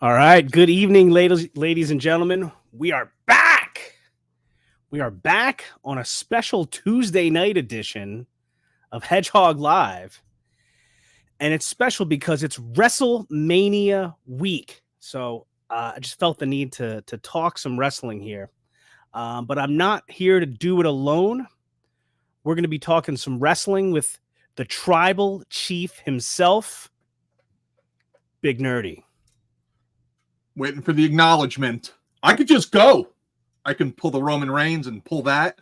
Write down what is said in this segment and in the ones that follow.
All right. Good evening, ladies and gentlemen. We are back. We are back on a special Tuesday night edition of Hedgehog Live. And it's special because it's Wrestlemania week. So I just felt the need to talk some wrestling here. But I'm not here to do it alone. We're going to be talking some wrestling with the tribal chief himself, Big Nerdy. Waiting for the acknowledgement. I could just go. I can pull the Roman Reigns and pull that.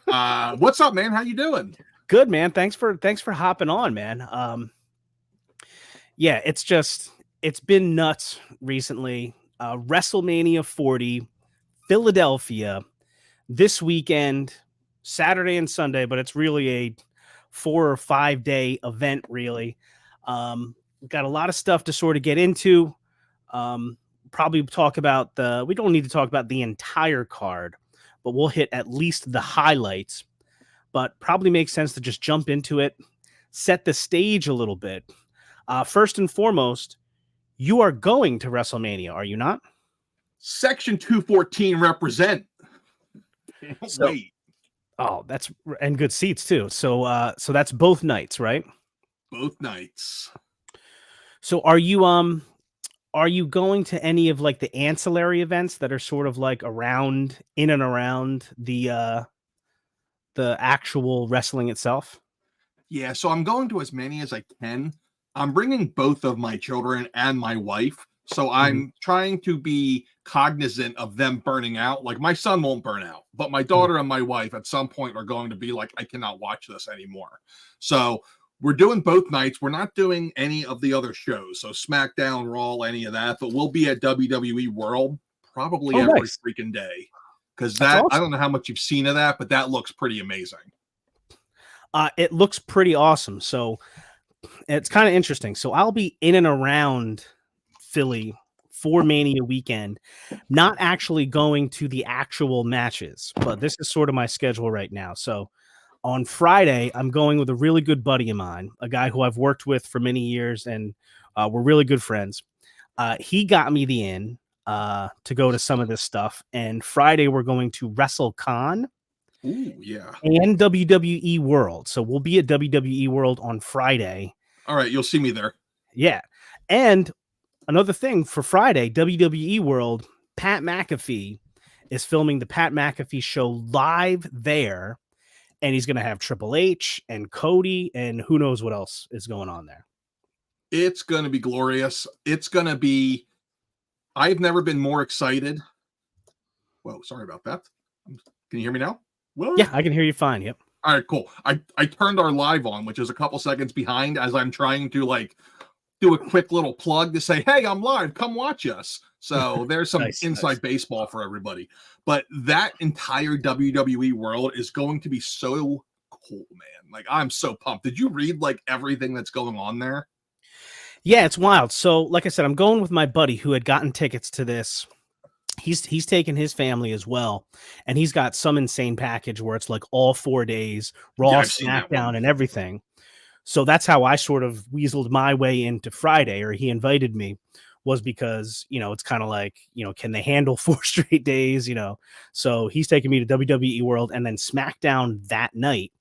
What's up, man? How you doing? Good, man. Thanks for hopping on, man. Yeah, it's been nuts recently. Wrestlemania 40, Philadelphia, this weekend, Saturday and Sunday, but it's really a 4 or 5 day event, really. Got a lot of stuff to sort of get into. Probably talk about we don't need to talk about the entire card, but we'll hit at least the highlights. But probably makes sense to just jump into it, set the stage a little bit. First and foremost, you are going to WrestleMania, are you not? Section 214 represent. Wait. Oh, and good seats too. So that's both nights, right? Both nights. So are you going to any of like the ancillary events that are sort of like in and around the actual wrestling itself? Yeah, so I'm going to as many as I can. I'm bringing both of my children and my wife, so I'm trying to be cognizant of them burning out. Like, my son won't burn out, but my daughter and my wife at some point are going to be like, I cannot watch this anymore. So we're doing both nights. We're not doing any of the other shows, so SmackDown, Raw, any of that, but we'll be at WWE World probably every freaking day. Because awesome. I don't know how much you've seen of that, but that looks pretty amazing. It looks pretty awesome. So it's kind of interesting. So I'll be in and around Philly for Mania weekend, not actually going to the actual matches, but this is sort of my schedule right now. So on Friday, I'm going with a really good buddy of mine, a guy who I've worked with for many years, and we're really good friends. He got me the in to go to some of this stuff. And Friday, we're going to WrestleCon. Ooh, yeah. And WWE World. So we'll be at WWE World on Friday. All right, you'll see me there. Yeah. And another thing for Friday, WWE World, Pat McAfee is filming the Pat McAfee show live there. And he's going to have Triple H and Cody and who knows what else is going on there. It's going to be glorious. It's going to be... I've never been more excited. Whoa, sorry about that. Can you hear me now? What? Yeah, I can hear you fine. Yep. All right, cool. I turned our live on, which is a couple seconds behind as I'm trying to like do a quick little plug to say, hey, I'm live. Come watch us. So there's some inside baseball for everybody. But that entire WWE world is going to be so cool, man. Like, I'm so pumped. Did you read like everything that's going on there? Yeah, it's wild. So, like I said, I'm going with my buddy who had gotten tickets to this. He's taken his family as well, and he's got some insane package where it's like all 4 days, Raw, SmackDown, and everything. So that's how I sort of weaseled my way into Friday, or he invited me, was because, it's kind of like, can they handle 4 straight days, So he's taking me to WWE World and then SmackDown that night.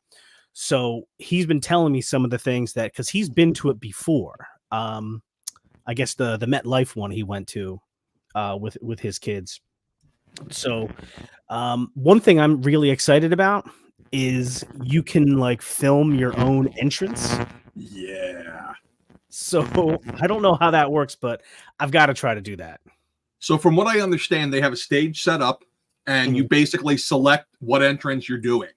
So he's been telling me some of the things that, because he's been to it before. I guess the MetLife one he went to with his kids. So one thing I'm really excited about is you can like film your own entrance. Yeah. So I don't know how that works, but I've got to try to do that. So from what I understand, they have a stage set up and you basically select what entrance you're doing.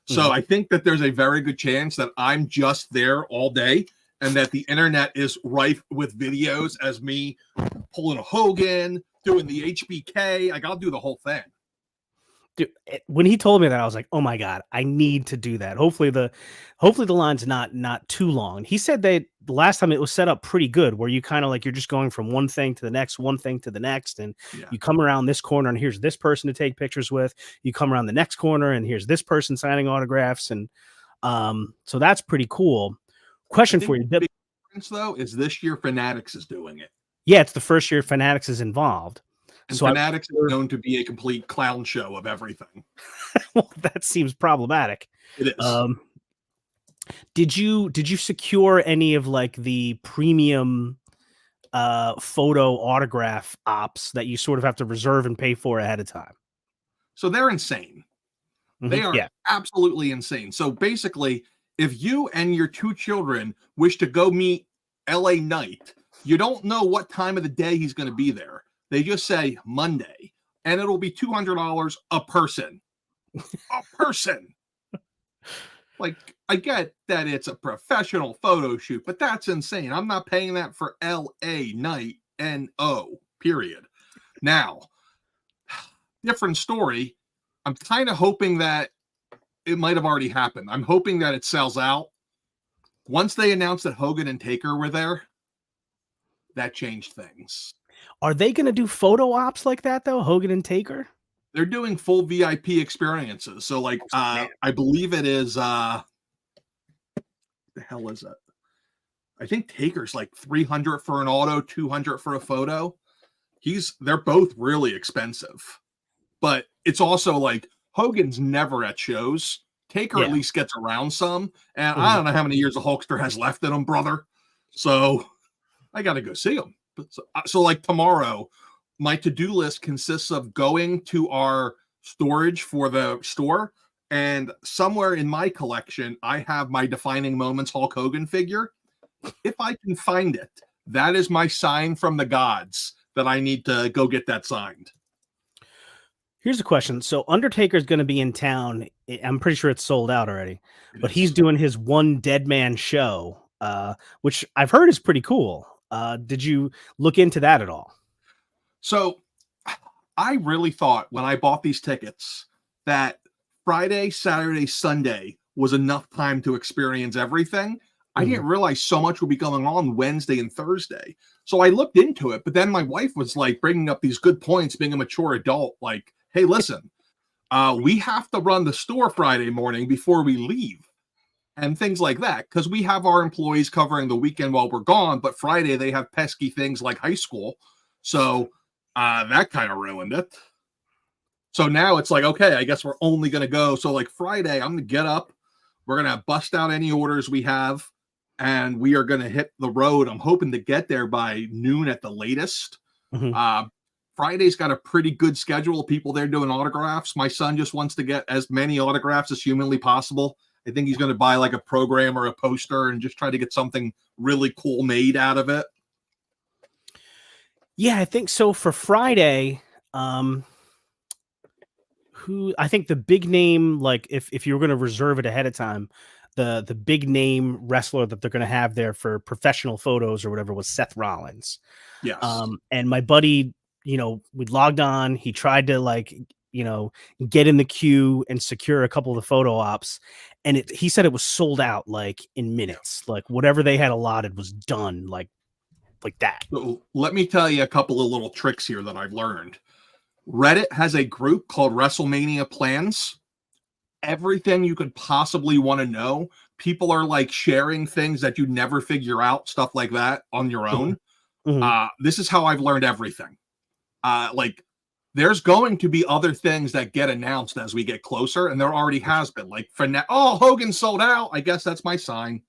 So I think that there's a very good chance that I'm just there all day and that the internet is rife with videos as me pulling a Hogan, doing the HBK. Like, I'll do the whole thing. Dude, when he told me that, I was like, "Oh my god, I need to do that." Hopefully the line's not too long. He said that the last time it was set up pretty good, where you kind of like you're just going from one thing to the next, and you come around this corner and here's this person to take pictures with. You come around the next corner and here's this person signing autographs, and so that's pretty cool. Question for you, the big difference though is this year Fanatics is doing it. Yeah, it's the first year Fanatics is involved. And So I Fanatics is known to be a complete clown show of everything. well, that seems problematic. It is. Um, did you secure any of like the premium photo autograph ops that you sort of have to reserve and pay for ahead of time? So they're insane. They are Yeah. absolutely insane. So basically, if you and your 2 children wish to go meet LA Knight, you don't know what time of the day he's going to be there. They just say Monday, and it'll be $200 a person. A person. Like, I get that it's a professional photo shoot, but that's insane. I'm not paying that for LA Knight, NO, period. Now, different story. I'm kind of hoping that it might have already happened. I'm hoping that it sells out. Once they announced that Hogan and Taker were there, that changed things. Are they going to do photo ops like that though, Hogan and Taker? They're doing full VIP experiences. So like Man. I believe it is the hell is it? I think Taker's like 300 for an auto, 200 for a photo. They're both really expensive. But it's also like Hogan's never at shows. Taker at Yeah. least gets around some. And I don't know how many years a Hulkster has left in him, brother. So I got to go see him. So like tomorrow, my to-do list consists of going to our storage for the store. And somewhere in my collection, I have my Defining Moments Hulk Hogan figure. If I can find it, that is my sign from the gods that I need to go get that signed. Here's a question. So Undertaker's going to be in town. I'm pretty sure it's sold out already, but he's is. doing his one dead man show, which I've heard is pretty cool. Did you look into that at all? So I really thought when I bought these tickets that Friday, Saturday, Sunday was enough time to experience everything. I didn't realize so much would be going on Wednesday and Thursday. So I looked into it, but then my wife was like bringing up these good points, being a mature adult, like, hey, listen, we have to run the store Friday morning before we leave and things like that. Because we have our employees covering the weekend while we're gone, but Friday they have pesky things like high school. So that kind of ruined it. So now it's like, okay, I guess we're only going to go. So like Friday, I'm going to get up. We're going to bust out any orders we have. And we are going to hit the road. I'm hoping to get there by noon at the latest. Friday's got a pretty good schedule of people there doing autographs. My son just wants to get as many autographs as humanly possible. I think he's going to buy like a program or a poster and just try to get something really cool made out of it. Yeah, I think so. For Friday, who I think the big name, like if you were going to reserve it ahead of time, the big name wrestler that they're going to have there for professional photos or whatever was Seth Rollins. Yes. And my buddy, we logged on. He tried to like, get in the queue and secure a couple of the photo ops. And he said it was sold out like in minutes, like whatever they had allotted was done like that. So let me tell you a couple of little tricks here that I've learned. Reddit has a group called Wrestlemania Plans. Everything you could possibly want to know. People are like sharing things that you never figure out, stuff like that on your own. This is how I've learned everything. Like there's going to be other things that get announced as we get closer, and there already has been. Like Hogan sold out. I guess that's my sign.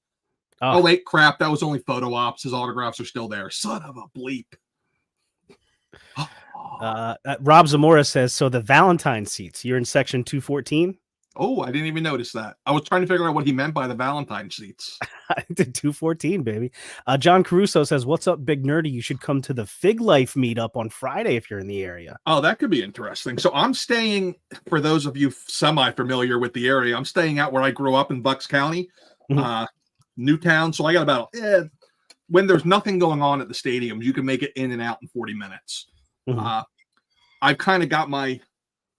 Oh wait, crap! That was only photo ops. His autographs are still there. Son of a bleep. Rob Zamora says, so the Valentine seats, you're in section 214. Oh, I didn't even notice that. I was trying to figure out what he meant by the Valentine seats. I did 214, baby. John Caruso says, what's up, Big Nerdy? You should come to the Fig Life meetup on Friday if you're in the area. Oh, that could be interesting. So I'm staying, for those of you semi-familiar with the area, I'm staying out where I grew up in Bucks County, Newtown. So I got about, when there's nothing going on at the stadium, you can make it in and out in 40 minutes. I've kind of got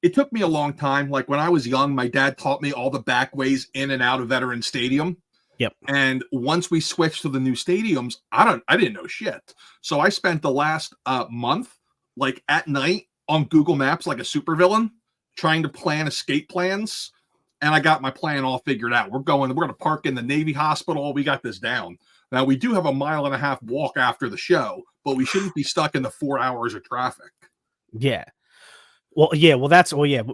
it took me a long time. Like when I was young, my dad taught me all the back ways in and out of Veteran Stadium. Yep. And once we switched to the new stadiums, I didn't know shit. So I spent the last month, like at night on Google Maps, like a supervillain, trying to plan escape plans. And I got my plan all figured out. We're going to park in the Navy Hospital. We got this down. Now we do have a 1.5 mile walk after the show, but we shouldn't be stuck in the 4 hours of traffic. Yeah. Well, yeah.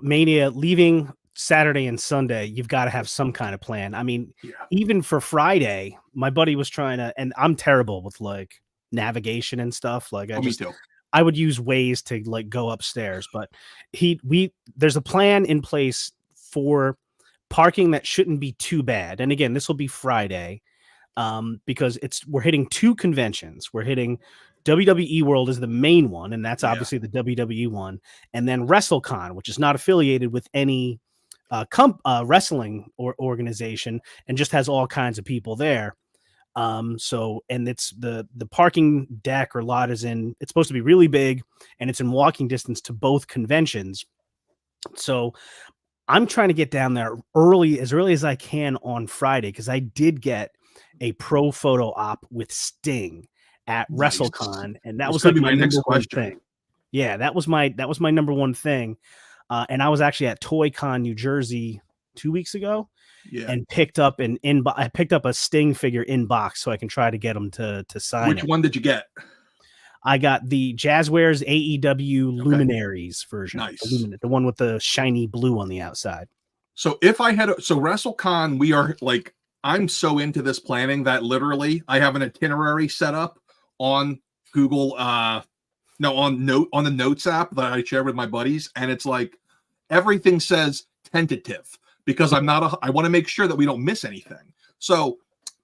Mania leaving Saturday and Sunday. You've got to have some kind of plan. I mean, Yeah. even for Friday, my buddy was trying to, and I'm terrible with like navigation and stuff. Like Me too. I would use Waze to like go upstairs, but there's a plan in place for parking that shouldn't be too bad. And again, this will be Friday, because we're hitting 2 conventions. We're hitting WWE World is the main one, and that's obviously the WWE one, and then WrestleCon, which is not affiliated with any wrestling or organization, and just has all kinds of people there. So, and it's the parking deck or lot it's supposed to be really big, and it's in walking distance to both conventions. So I'm trying to get down there as early as I can on Friday, because I did get a pro photo op with Sting at WrestleCon, and that was like my number one thing. Yeah, that was my number one thing. And I was actually at ToyCon New Jersey 2 weeks ago, and picked up I picked up a Sting figure in box so I can try to get him to sign it. Which one did you get? I got the Jazzwares AEW Luminaries version. Nice. The one with the shiny blue on the outside. So WrestleCon, we are like, I'm so into this planning that literally I have an itinerary set up on Google, on the Notes app that I share with my buddies. And it's like, everything says tentative because I want to make sure that we don't miss anything. So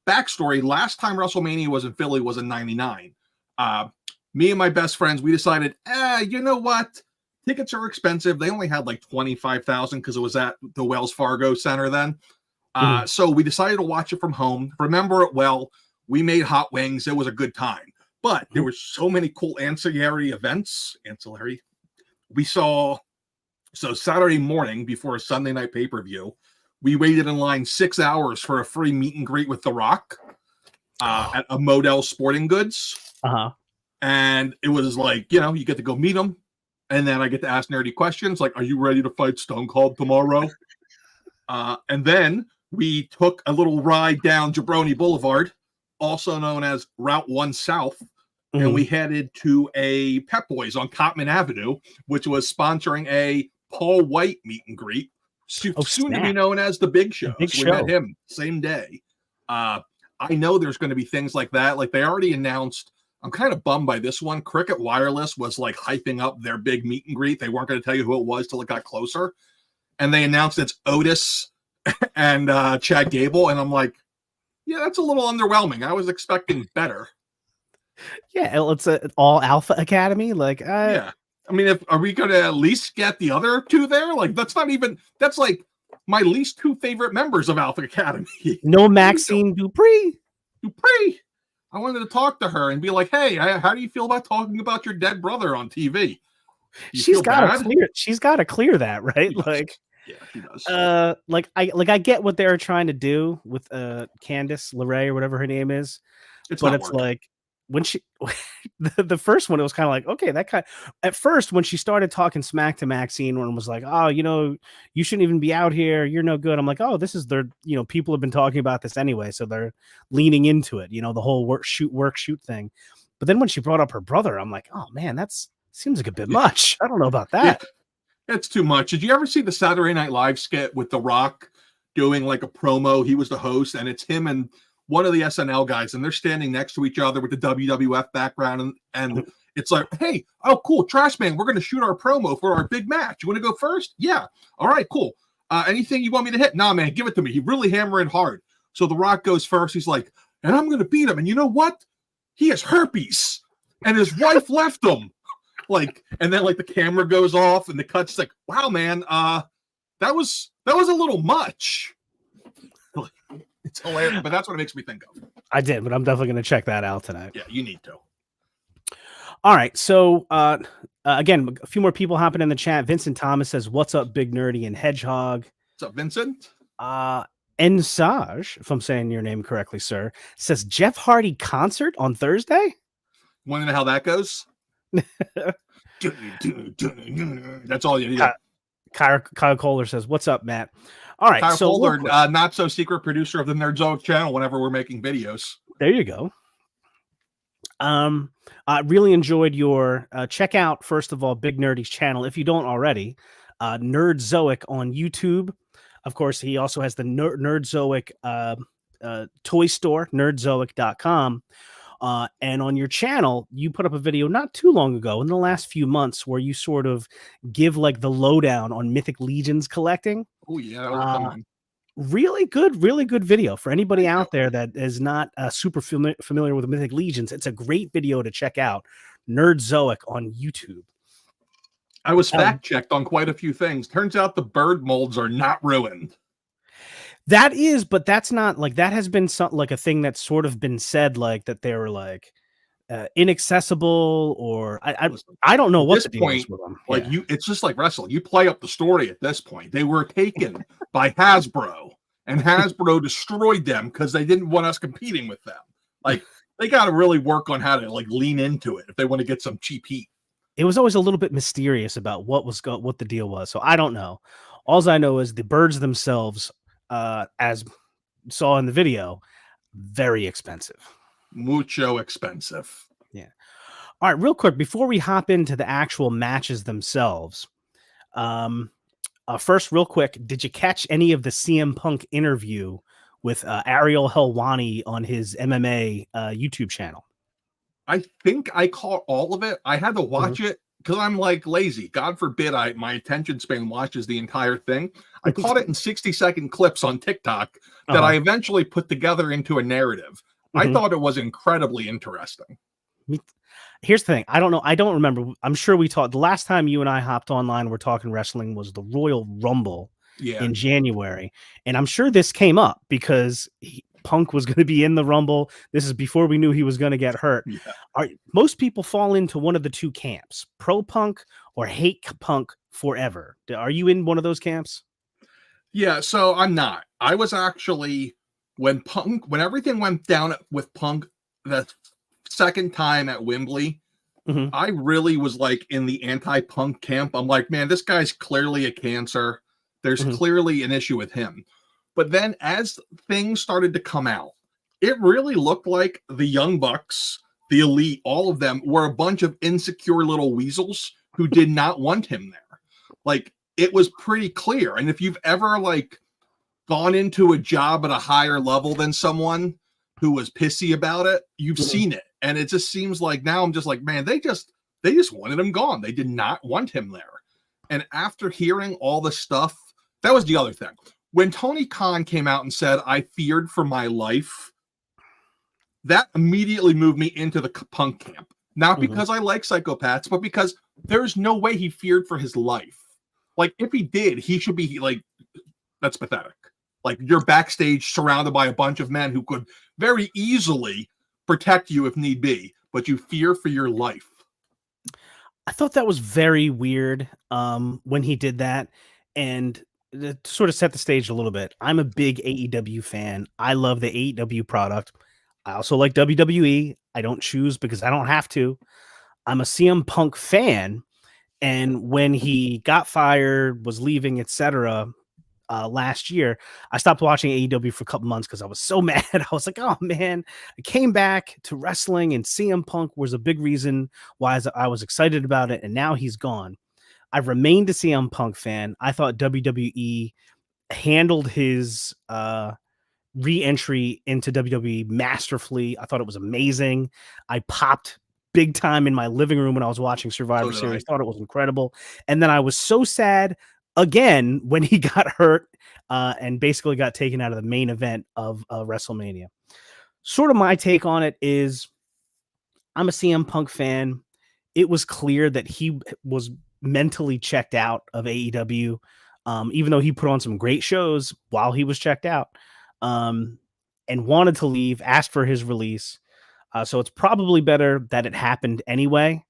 backstory, last time WrestleMania was in Philly was in 99. Me and my best friends, we decided, you know what? Tickets are expensive. They only had like 25,000 because it was at the Wells Fargo Center then. So we decided to watch it from home. Remember it well. We made hot wings. It was a good time. But there were so many cool ancillary events. We saw, so Saturday morning before a Sunday night pay-per-view, we waited in line 6 hours for a free meet and greet with The Rock at a Model Sporting Goods. And it was like, you get to go meet him. And then I get to ask nerdy questions like, are you ready to fight Stone Cold tomorrow? And then we took a little ride down Jabroni Boulevard, also known as Route 1 South. And we headed to a Pep Boys on Cotman Avenue, which was sponsoring a Paul White meet and greet, soon to be known as the Big Show. We met him same day. I know there's going to be things like that. Like they already announced, I'm kind of bummed by this one. Cricket Wireless was like hyping up their big meet and greet. They weren't going to tell you who it was till it got closer. And they announced it's Otis and Chad Gable. And I'm like, yeah, that's a little underwhelming. I was expecting better. Yeah, it's an all Alpha Academy. Like, yeah. I mean, are we going to at least get the other two there? Like, that's like my least 2 favorite members of Alpha Academy. No Maxine Dupree. I wanted to talk to her and be like, hey, how do you feel about talking about your dead brother on TV? She's got to clear that, right? Like, yeah, she does. I get what they're trying to do with Candice LeRae or whatever her name is. It's like when she the first one, it was kind of like, okay, at first when she started talking smack to Maxine, when it was like, oh, you shouldn't even be out here, you're no good. I'm like, oh, this is people have been talking about this anyway, so they're leaning into it, the whole work shoot thing. But then when she brought up her brother, I'm like, oh man, seems like a bit much. I don't know about that. Yeah, it's too much. Did you ever see the Saturday Night Live skit with The Rock doing like a promo? He was the host, and it's him and one of the SNL guys, and they're standing next to each other with the WWF background, and it's like, hey, oh, cool, Trash Man, we're going to shoot our promo for our big match. You want to go first? Yeah. All right, cool. Anything you want me to hit? Nah, man, give it to me. He really hammering hard. So The Rock goes first. He's like, and I'm going to beat him. And you know what? He has herpes, and his wife left him. Like, and then like the camera goes off, and the cut's like, wow, man, that was a little much. It's hilarious, but that's what it makes me think of. I did, but I'm definitely going to check that out tonight. Yeah, you need to. All right, so again, a few more people hopping in the chat. Vincent Thomas says, "What's up, Big Nerdy and Hedgehog?" What's up, Vincent? Ensage, if I'm saying your name correctly, sir, says Jeff Hardy concert on Thursday. Want to know how that goes? That's all you need. Kyle Kohler says, "What's up, Matt?" All right, Kyle Kohler, not so secret producer of the Nerdzoic channel. Whenever we're making videos, there you go. I really enjoyed your check out, first of all, Big Nerdy's channel if you don't already. Nerdzoic on YouTube. Of course, he also has the Nerdzoic toy store, nerdzoic.com. And on your channel, you put up a video not too long ago in the last few months where you sort of give like the lowdown on Mythic Legions collecting. Oh yeah, that was a fun one. Really good video for anybody out there that is not super familiar with Mythic Legions. It's a great video to check out. Nerdzoic on YouTube. I was fact checked on quite a few things. Turns out the bird molds are not ruined. That is, but that's not like that has been something like a thing that's sort of been said, like that they were like inaccessible, or I don't know what the deal is with them. Like it's just like wrestling. You play up the story at this point. They were taken by Hasbro, and Hasbro destroyed them because they didn't want us competing with them. Like they got to really work on how to like lean into it if they want to get some cheap heat. It was always a little bit mysterious about what the deal was, so I don't know. All I know is the birds themselves, as saw in the video, very expensive. Mucho expensive. Yeah. All right, real quick before we hop into the actual matches themselves, first, real quick, did you catch any of the CM Punk interview with Ariel Helwani on his MMA YouTube channel? I think I caught all of it. I had to watch it because I'm like lazy. God forbid my attention span watches the entire thing. I caught it in 60-second clips on TikTok that I eventually put together into a narrative. I thought it was incredibly interesting. Here's the thing. I don't know. I don't remember. I'm sure we talked the last time you and I hopped online. We're talking wrestling was the Royal Rumble in January. And I'm sure this came up because Punk was going to be in the Rumble. This is before we knew he was going to get hurt. Most people fall into one of the two camps, pro Punk or hate Punk forever. Are you in one of those camps? Yeah, so I'm not. I was actually when everything went down with Punk the second time at Wembley, I really was like in the anti-Punk camp. I'm like, man, this guy's clearly a cancer. There's clearly an issue with him. But then as things started to come out, it really looked like the Young Bucks, the Elite, all of them were a bunch of insecure little weasels who did not want him there. Like, it was pretty clear. And if you've ever like gone into a job at a higher level than someone who was pissy about it, you've seen it. And it just seems like now I'm just like, man, they just wanted him gone. They did not want him there. And after hearing all the stuff, that was the other thing. When Tony Khan came out and said, I feared for my life, that immediately moved me into the Punk camp. Not because I like psychopaths, but because there's no way he feared for his life. Like, if he did, he should be like, that's pathetic. Like, you're backstage surrounded by a bunch of men who could very easily protect you if need be, but you fear for your life. I thought that was very weird when he did that. And to sort of set the stage a little bit, I'm a big AEW fan. I love the AEW product. I also like WWE. I don't choose because I don't have to. I'm a CM Punk fan. And when he got fired, was leaving, etc., last year, I stopped watching AEW for a couple months because I was so mad. I was like, oh man, I came back to wrestling and CM Punk was a big reason why I was excited about it. And now he's gone. I've remained a CM Punk fan. I thought WWE handled his re-entry into WWE masterfully. I thought it was amazing. I popped big time in my living room when I was watching Survivor Series. Thought it was incredible. And then I was so sad again when he got hurt and basically got taken out of the main event of WrestleMania. Sort of my take on it is I'm a CM Punk fan. It was clear that he was mentally checked out of AEW, even though he put on some great shows while he was checked out, and wanted to leave, asked for his release. So it's probably better that it happened anyway,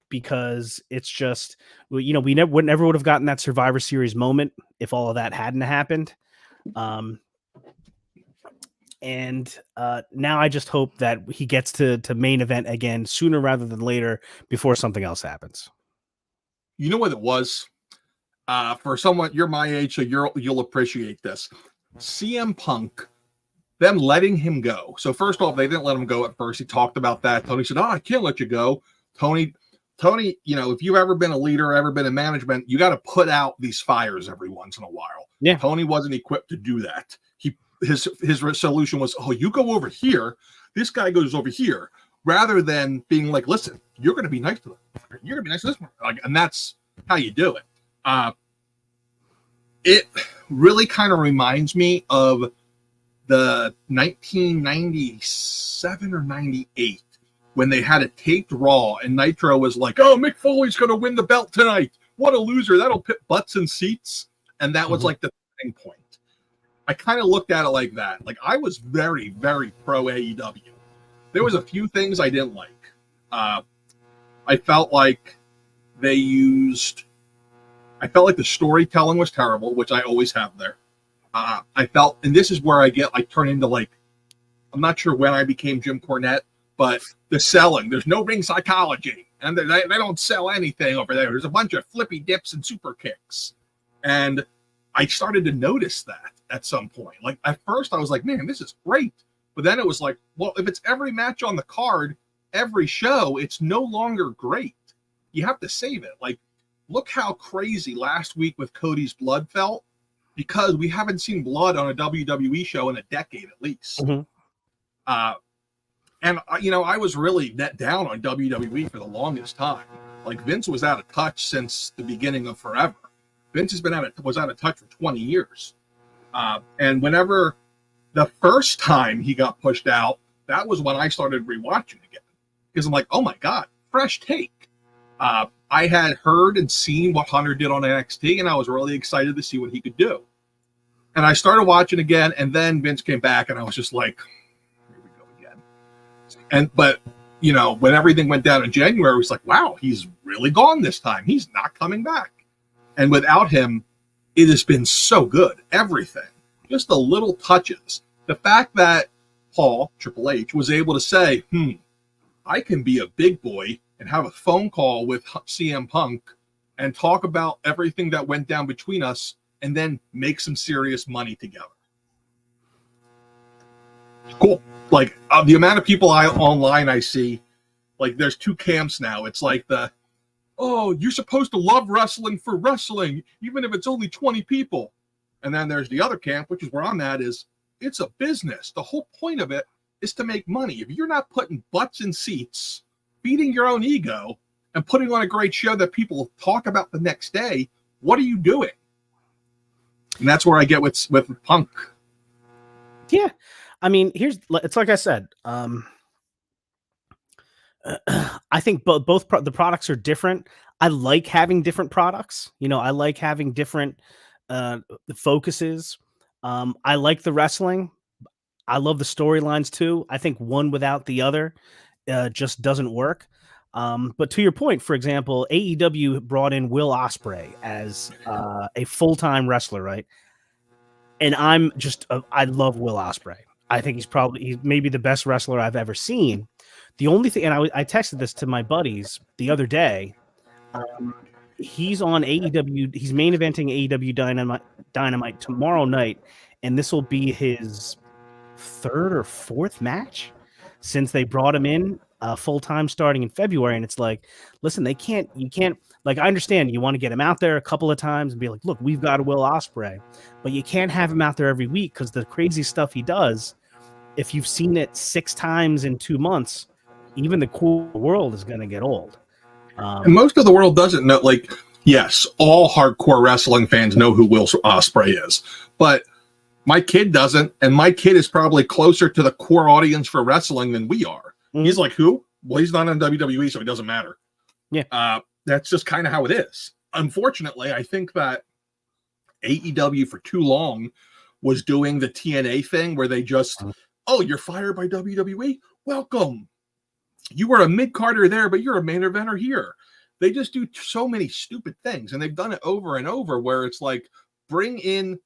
because it's just, we never would have gotten that Survivor Series moment if all of that hadn't happened. And now I just hope that he gets to main event again sooner rather than later before something else happens. You know what it was? For someone, you're my age, so you'll appreciate this. CM Punk them letting him go. So first off, they didn't let him go at first. He talked about that. Tony said, "Oh, I can't let you go." Tony, if you've ever been a leader, ever been in management, you got to put out these fires every once in a while. Yeah. Tony wasn't equipped to do that. His solution was, "Oh, you go over here. This guy goes over here," rather than being like, "Listen, you're going to be nice to them. You're going to be nice to this one," and that's how you do it. It really kind of reminds me of the 1997 or 98 when they had a taped Raw and Nitro was like, "Oh, Mick Foley's going to win the belt tonight. What a loser. That'll put butts in seats." And that was like the turning point. I kind of looked at it like that. Like, I was very, very pro AEW. There was a few things I didn't like. I felt like the storytelling was terrible, which I always have there. I felt, and this is where I turn into like, I'm not sure when I became Jim Cornette, but the selling, there's no ring psychology, and they don't sell anything over there. There's a bunch of flippy dips and super kicks. And I started to notice that at some point. Like, at first I was like, man, this is great. But then it was like, well, if it's every match on the card, every show, it's no longer great. You have to save it. Like, look how crazy last week with Cody's blood felt, because we haven't seen blood on a WWE show in a decade at least. And I was really net down on WWE for the longest time. Like, Vince was out of touch since the beginning of forever. Vince was out of touch for 20 years. And whenever the first time he got pushed out, that was when I started rewatching again. Because I'm like, oh my God, fresh take. I had heard and seen what Hunter did on NXT, and I was really excited to see what he could do. And I started watching again, and then Vince came back, and I was just like, here we go again. But when everything went down in January, it was like, wow, he's really gone this time. He's not coming back. And without him, it has been so good. Everything. Just the little touches. The fact that Paul, Triple H, was able to say, I can be a big boy and have a phone call with CM Punk and talk about everything that went down between us and then make some serious money together. Cool. Like, the amount of people online I see, like, there's two camps now. It's like oh, you're supposed to love wrestling for wrestling, even if it's only 20 people. And then there's the other camp, which is where I'm at, is it's a business. The whole point of it is to make money. If you're not putting butts in seats, feeding your own ego, and putting on a great show that people talk about the next day, what are you doing? And that's where I get with Punk. Yeah. I mean, it's like I said, I think both the products are different. I like having different products. I like having different focuses. I like the wrestling. I love the storylines too. I think one without the other just doesn't work. But to your point, for example, AEW brought in Will Ospreay as a full-time wrestler, right? And I love Will Ospreay. I think he's maybe the best wrestler I've ever seen. The only thing, and I texted this to my buddies the other day. He's on AEW. He's main eventing AEW Dynamite tomorrow night, and this will be his third or fourth match since they brought him in full time starting in February. And it's like, listen, you can't. Like, I understand you want to get him out there a couple of times and be like, look, we've got a Will Ospreay, but you can't have him out there every week because the crazy stuff he does, if you've seen it 6 times in 2 months, even the cool world is going to get old. And most of the world doesn't know. Like, yes, all hardcore wrestling fans know who Will Ospreay is, but my kid doesn't, and my kid is probably closer to the core audience for wrestling than we are. Mm-hmm. He's like, who? Well, he's not on WWE, so it doesn't matter. Yeah. That's just kind of how it is. Unfortunately, I think that AEW for too long was doing the TNA thing where they just, oh, you're fired by WWE? Welcome. You were a mid-carder there, but you're a main eventer here. They just do so many stupid things, and they've done it over and over where it's like,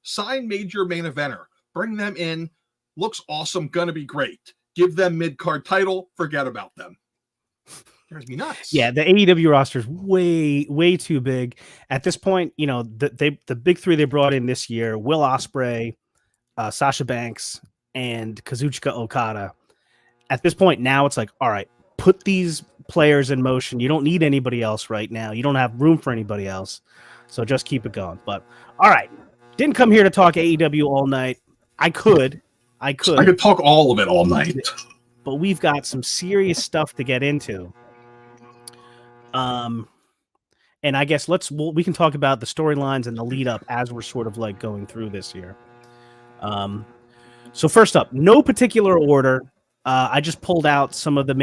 sign major main eventer, bring them in, looks awesome, gonna be great. Give them mid-card title, forget about them. Drives me nuts. Yeah, the AEW roster is way, way too big. At this point, the big three they brought in this year, Will Ospreay, Sasha Banks, and Kazuchika Okada. At this point now, it's like, all right, put these players in motion. You don't need anybody else right now. You don't have room for anybody else. So just keep it going. But all right, didn't come here to talk AEW all night. I could talk all of it all night. But we've got some serious stuff to get into. And I guess we can talk about the storylines and the lead up as we're sort of like going through this here. So first up, no particular order. I just pulled out some of the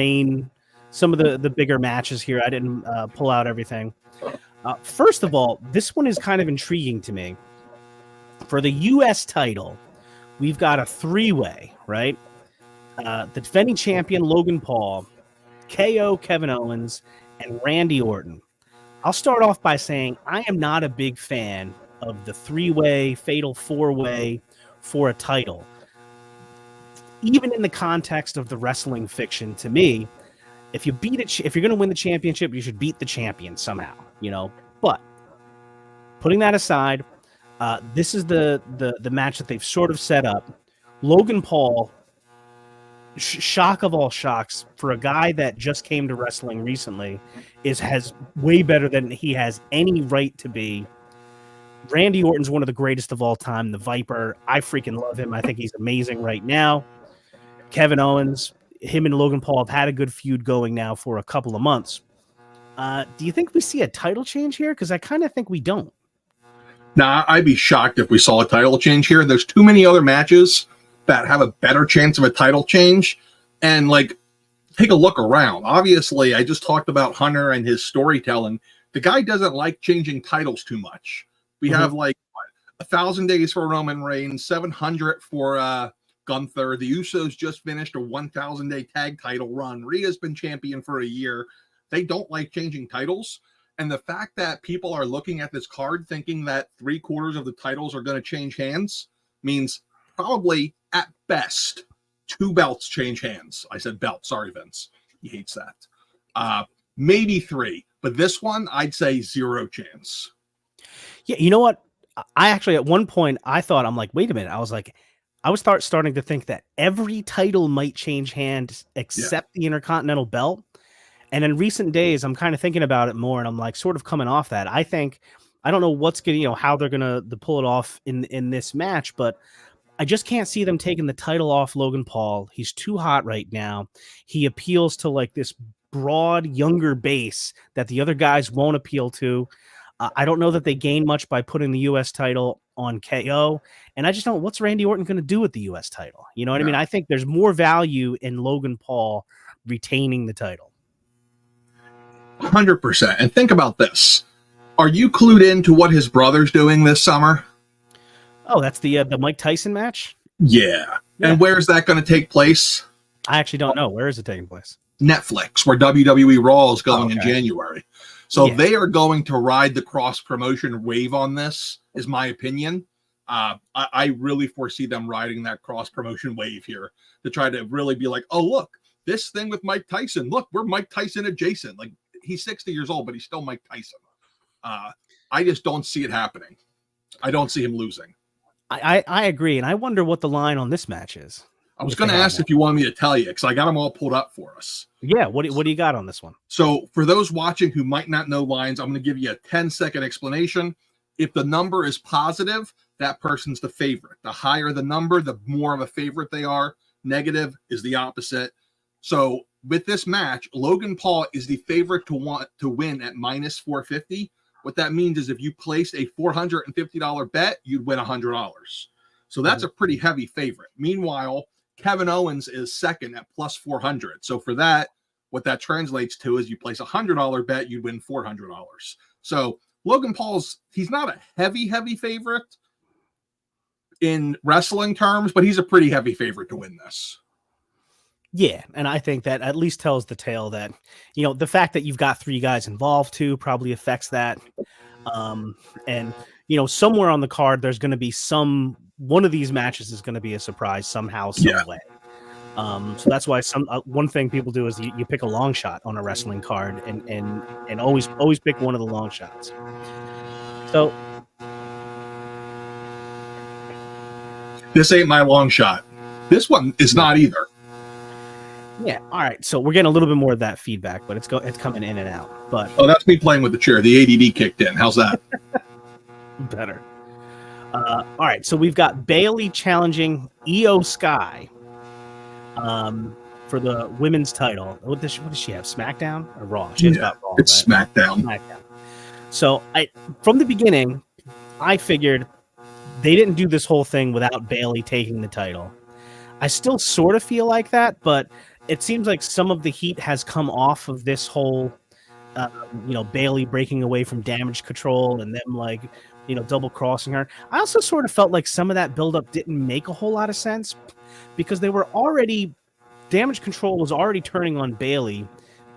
bigger matches here. I didn't pull out everything. First of all, this one is kind of intriguing to me. For the U.S. title, we've got a three-way, right? The defending champion, Logan Paul, KO, Kevin Owens, and Randy Orton. I'll start off by saying I am not a big fan of the three-way, fatal four-way for a title. Even in the context of the wrestling fiction, to me, if you're going to win the championship, you should beat the champion somehow, But putting that aside, this is the match that they've sort of set up. Logan Paul, shock of all shocks, for a guy that just came to wrestling recently, has way better than he has any right to be. Randy Orton's one of the greatest of all time, the Viper. I freaking love him. I think he's amazing right now. Kevin Owens, him and Logan Paul have had a good feud going now for a couple of months. Do you think we see a title change here? Because I kind of think we don't. Nah, I'd be shocked if we saw a title change here. There's too many other matches that have a better chance of a title change. And, take a look around. Obviously, I just talked about Hunter and his storytelling. The guy doesn't like changing titles too much. We have, 1,000 days for Roman Reigns, 700 for Gunther. The Usos just finished a 1,000-day tag title run. Rhea's been champion for a year. They don't like changing titles. And the fact that people are looking at this card thinking that 3/4 of the titles are going to change hands means probably, at best, 2 belts change hands. I said belt. Sorry, Vince. He hates that. Maybe 3. But this one, I'd say 0 chance. Yeah, you know what? I actually, at one point, I'm like, wait a minute. I was starting to think that every title might change hands except the Intercontinental Belt. And in recent days, I'm kind of thinking about it more, and I'm like sort of coming off that. I don't know what's going to, how they're going to pull it off in this match, but I just can't see them taking the title off Logan Paul. He's too hot right now. He appeals to this broad, younger base that the other guys won't appeal to. I don't know that they gain much by putting the U.S. title on KO. And I just don't, what's Randy Orton going to do with the U.S. title? You know what I mean? I think there's more value in Logan Paul retaining the title. 100%. And think about this. Are you clued into what his brother's doing this summer? Oh, that's the Mike Tyson match? Yeah. And where's that going to take place? I actually don't know. Where is it taking place? Netflix, where WWE Raw is going in January. So they are going to ride the cross-promotion wave on this, is my opinion. I really foresee them riding that cross-promotion wave here to try to really be like, oh, look, this thing with Mike Tyson. Look, we're Mike Tyson adjacent. He's 60 years old, but he's still Mike Tyson. I just don't see it happening. I don't see him losing. I agree, and I wonder what the line on this match is. I was going to ask if you wanted me to tell you, because I got them all pulled up for us. Yeah, what do you got on this one? So for those watching who might not know lines, I'm going to give you a 10-second explanation. If the number is positive, that person's the favorite. The higher the number, the more of a favorite they are. Negative is the opposite. So with this match, Logan Paul is the favorite to win at minus 450. What that means is if you placed a $450 bet, you'd win $100. So that's a pretty heavy favorite. Meanwhile, Kevin Owens is second at plus 400. So for that, what that translates to is you place a $100 bet, you'd win $400. So Logan Paul's, he's not a heavy favorite in wrestling terms, but he's a pretty heavy favorite to win this. Yeah, and I think that at least tells the tale that, the fact that you've got 3 guys involved too probably affects that. And, somewhere on the card, there's going to be one of these matches is going to be a surprise somehow, some way. So that's why one thing people do is you pick a long shot on a wrestling card and always pick one of the long shots. So this ain't my long shot. This one is not either. Yeah. All right. So we're getting a little bit more of that feedback, but it's coming in and out. But that's me playing with the chair. The ADD kicked in. How's that? better. All right. So we've got Bayley challenging Io Sky for the women's title. What does she have? SmackDown or Raw? She has got Raw. It's right? SmackDown. So from the beginning, I figured they didn't do this whole thing without Bayley taking the title. I still sort of feel like that, but it seems like some of the heat has come off of this whole, Bayley breaking away from Damage Control and them double crossing her. I also sort of felt like some of that buildup didn't make a whole lot of sense because Damage Control was already turning on Bayley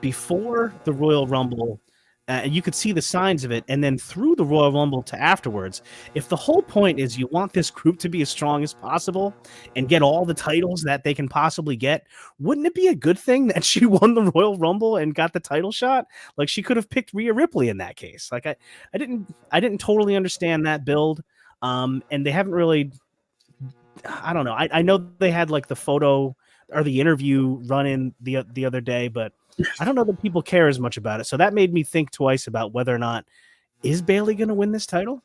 before the Royal Rumble. And you could see the signs of it, and then through the Royal Rumble to afterwards. If the whole point is you want this group to be as strong as possible and get all the titles that they can possibly get, wouldn't it be a good thing that she won the Royal Rumble and got the title shot? Like, she could have picked Rhea Ripley in that case. Like, I didn't totally understand that build, and they haven't really. I don't know. I know they had like the photo or the interview run in the other day, but I don't know that people care as much about it. So that made me think twice about whether or not is Bayley going to win this title.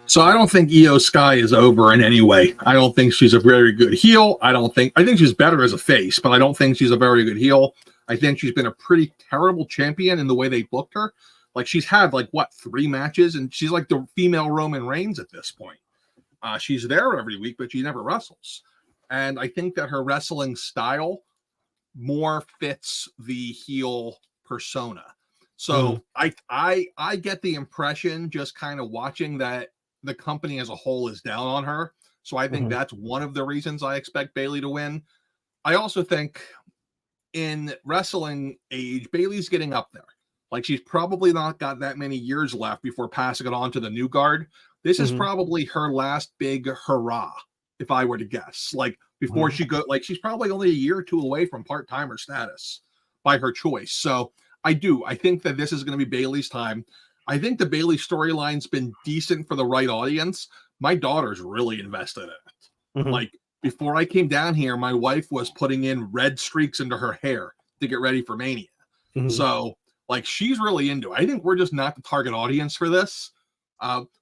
So I don't think Io Sky is over in any way. I don't think she's a very good heel. I think she's better as a face, but I don't think she's a very good heel. I think she's been a pretty terrible champion in the way they booked her. Like, she's had 3 matches, and she's like the female Roman Reigns at this point. She's there every week, but she never wrestles. And I think that her wrestling style more fits the heel persona. So I get the impression just kind of watching that the company as a whole is down on her. So I think that's one of the reasons I expect Bayley to win. I also think in wrestling age, Bayley's getting up there. Like, she's probably not got that many years left before passing it on to the new guard. This is probably her last big hurrah, if I were to guess. Like, before she she's probably only a year or two away from part-timer status by her choice. So I think that this is going to be Bayley's time. I think the Bayley storyline's been decent for the right audience. My daughter's really invested in it. Like, before I came down here, my wife was putting in red streaks into her hair to get ready for Mania. So, she's really into it. I think we're just not the target audience for this.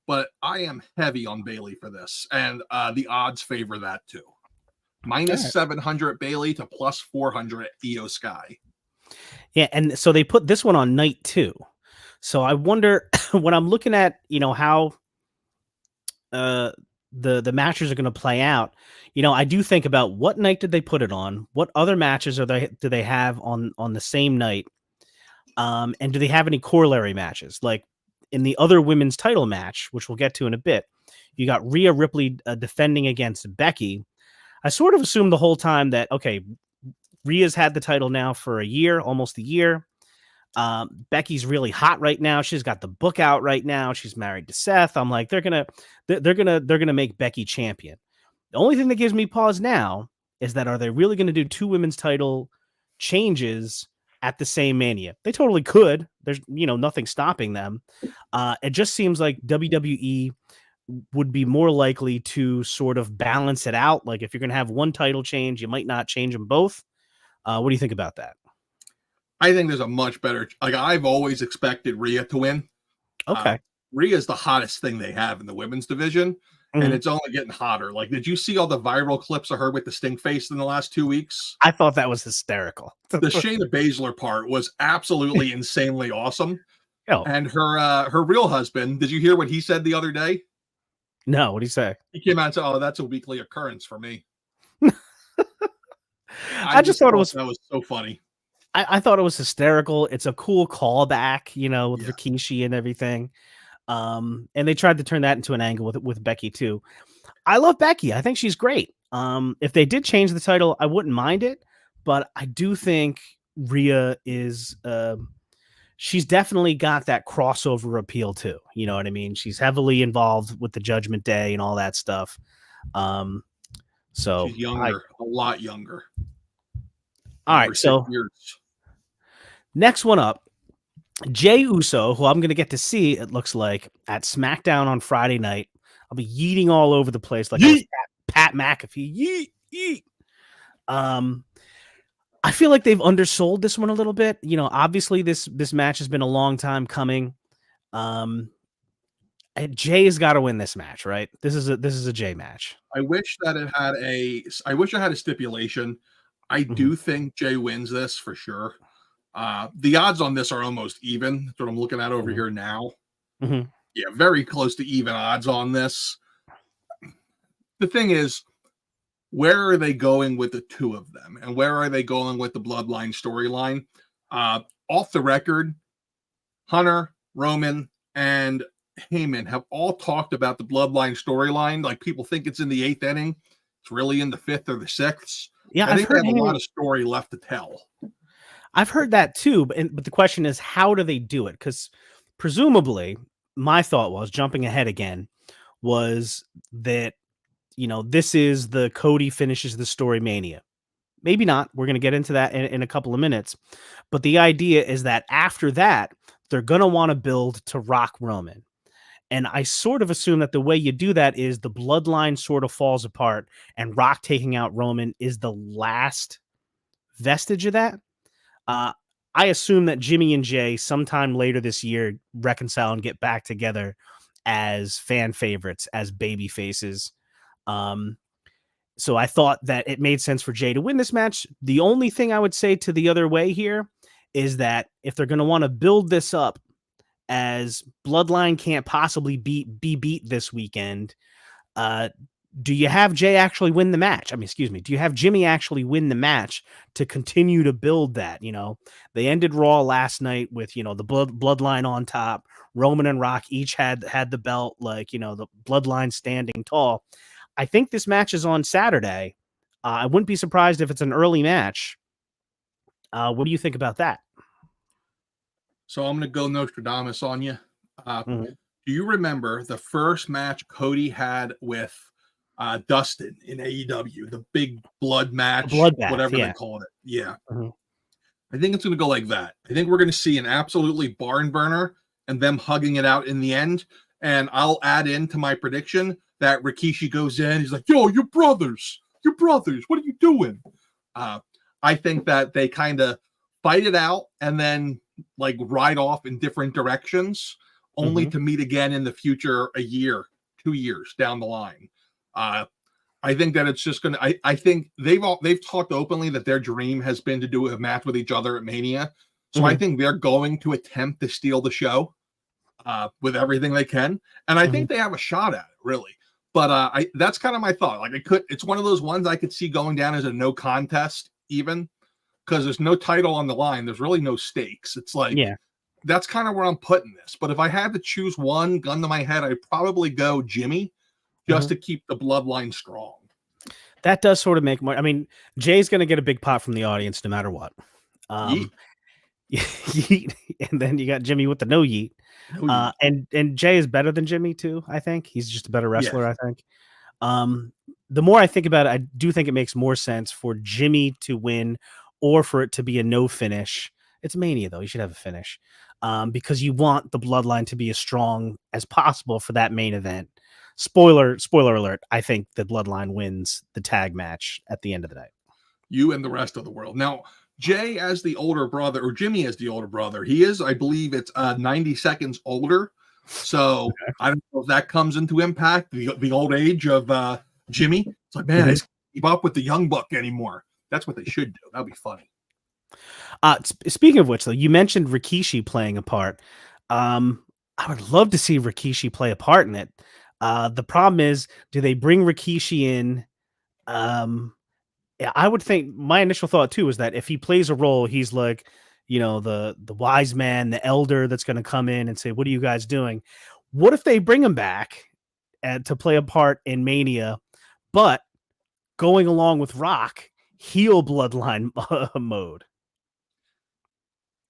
But I am heavy on Bayley for this, and the odds favor that too. Minus 700 Bayley to plus 400 Io Sky. Yeah, and so they put this one on night 2. So I wonder when I'm looking at how the matches are going to play out. I do think about what night did they put it on? What other matches do they have on the same night? And do they have any corollary matches? Like, in the other women's title match, which we'll get to in a bit, you got Rhea Ripley defending against Becky. I sort of assumed the whole time that, okay, Rhea's had the title now for a year, almost a year. Becky's really hot right now. She's got the book out right now. She's married to Seth. I'm like, they're gonna make Becky champion. The only thing that gives me pause now is that, are they really going to do 2 women's title changes at the same Mania? They totally could. There's nothing stopping them. It just seems like WWE would be more likely to sort of balance it out. Like, if you're going to have one title change, you might not change them both. What do you think about that? I think there's a much better. I've always expected Rhea to win. Okay. Rhea is the hottest thing they have in the women's division, and it's only getting hotter. Like, did you see all the viral clips of her with the stink face in the last 2 weeks? I thought that was hysterical. The Shayna Baszler part was absolutely insanely awesome. Oh. And her real husband, did you hear what he said the other day? No, what did he say? He came out and said, "Oh, that's a weekly occurrence for me." I just thought that was so funny. I thought it was hysterical. It's a cool callback, with Rikishi and everything. And they tried to turn that into an angle with Becky too. I love Becky. I think she's great. If they did change the title, I wouldn't mind it, but I do think Rhea is she's definitely got that crossover appeal too. You know what I mean? She's heavily involved with the Judgment Day and all that stuff. So she's younger, a lot younger. All right, so next one up, Jey Uso, who I'm going to get to see, it looks like, at SmackDown on Friday night. I'll be yeeting all over the place like Pat McAfee. Yeet, Yeet. I feel like they've undersold this one a little bit. You know, obviously this match has been a long time coming. Jay has got to win this match, right? This is a Jay match. I wish that it had a stipulation. I do think Jay wins this for sure. The odds on this are almost even. That's what I'm looking at over here now. Yeah, very close to even odds on this. The thing is, where are they going with the two of them? And where are they going with the Bloodline storyline? Off the record, Hunter, Roman, and Heyman have all talked about the Bloodline storyline. Like, people think it's in the 8th inning. It's really in the 5th or the 6th. Yeah, I think they have a lot of story left to tell. I've heard that too, but the question is, how do they do it? Because presumably, my thought was, jumping ahead again, was that, you know, this is the Cody finishes the story mania. Maybe not. We're going to get into that in a couple of minutes. But the idea is that after that, they're going to want to build to Rock Roman. And I sort of assume that the way you do that is the bloodline sort of falls apart, and Rock taking out Roman is the last vestige of that. I assume that Jimmy and Jay sometime later this year reconcile and get back together as fan favorites, as baby faces. So I thought that it made sense for Jay to win this match. The only thing I would say to the other way here is that if they're going to want to build this up as Bloodline can't possibly be beat this weekend, do you have Jay actually win the match? I mean, excuse me. Do you have Jimmy actually win the match to continue to build that? You know, they ended Raw last night with, you know, the Bloodline on top. Roman and Rock each had the belt, like, you know, the Bloodline standing tall. I think this match is on Saturday. I wouldn't be surprised if it's an early match. What do you think about that? So I'm going to go Nostradamus on you. Do you remember the first match Cody had with Dustin in AEW, the big blood match, whatever they called it? Yeah. I think it's going to go like that. I think we're going to see an absolutely barn burner and them hugging it out in the end. And I'll add into my prediction that Rikishi goes in. He's like, yo, you're brothers. What are you doing? I think that they kind of fight it out and then like ride off in different directions, only to meet again in the future, a year, 2 years down the line. I think that it's just going to, I think they've talked openly that their dream has been to do a match with each other at Mania. So I think they're going to attempt to steal the show with everything they can. And I think they have a shot at it, really. But that's kind of my thought. Like, it's one of those ones I could see going down as a no contest, even because there's no title on the line. There's really no stakes. It's like, that's kind of where I'm putting this. But if I had to choose one, gun to my head, I'd probably go Jimmy, just to keep the bloodline strong. That does sort of make more. I mean, Jay's going to get a big pop from the audience no matter what. Yeet. And then you got Jimmy with the no yeet. And Jay is better than Jimmy too. I think he's just a better wrestler. I think. The more I think about it, I do think it makes more sense for Jimmy to win, or for it to be a no finish. It's Mania though; you should have a finish, because you want the bloodline to be as strong as possible for that main event. Spoiler alert! I think the bloodline wins the tag match at the end of the night. You and the rest of the world. Now, Jay as the older brother, or Jimmy as the older brother, he is, I believe it's 90 seconds older. So I don't know if that comes into impact, the old age of Jimmy. It's like, man, I can't keep up with the young buck anymore. That's what they should do. That'd be funny. Speaking of which, though, you mentioned Rikishi playing a part. I would love to see Rikishi play a part in it. The problem is, do they bring Rikishi in? I would think, my initial thought too is that if he plays a role, he's like, you know, the wise man, the elder that's going to come in and say, what are you guys doing? What if they bring him back to play a part in Mania, but going along with Rock, heel bloodline mode?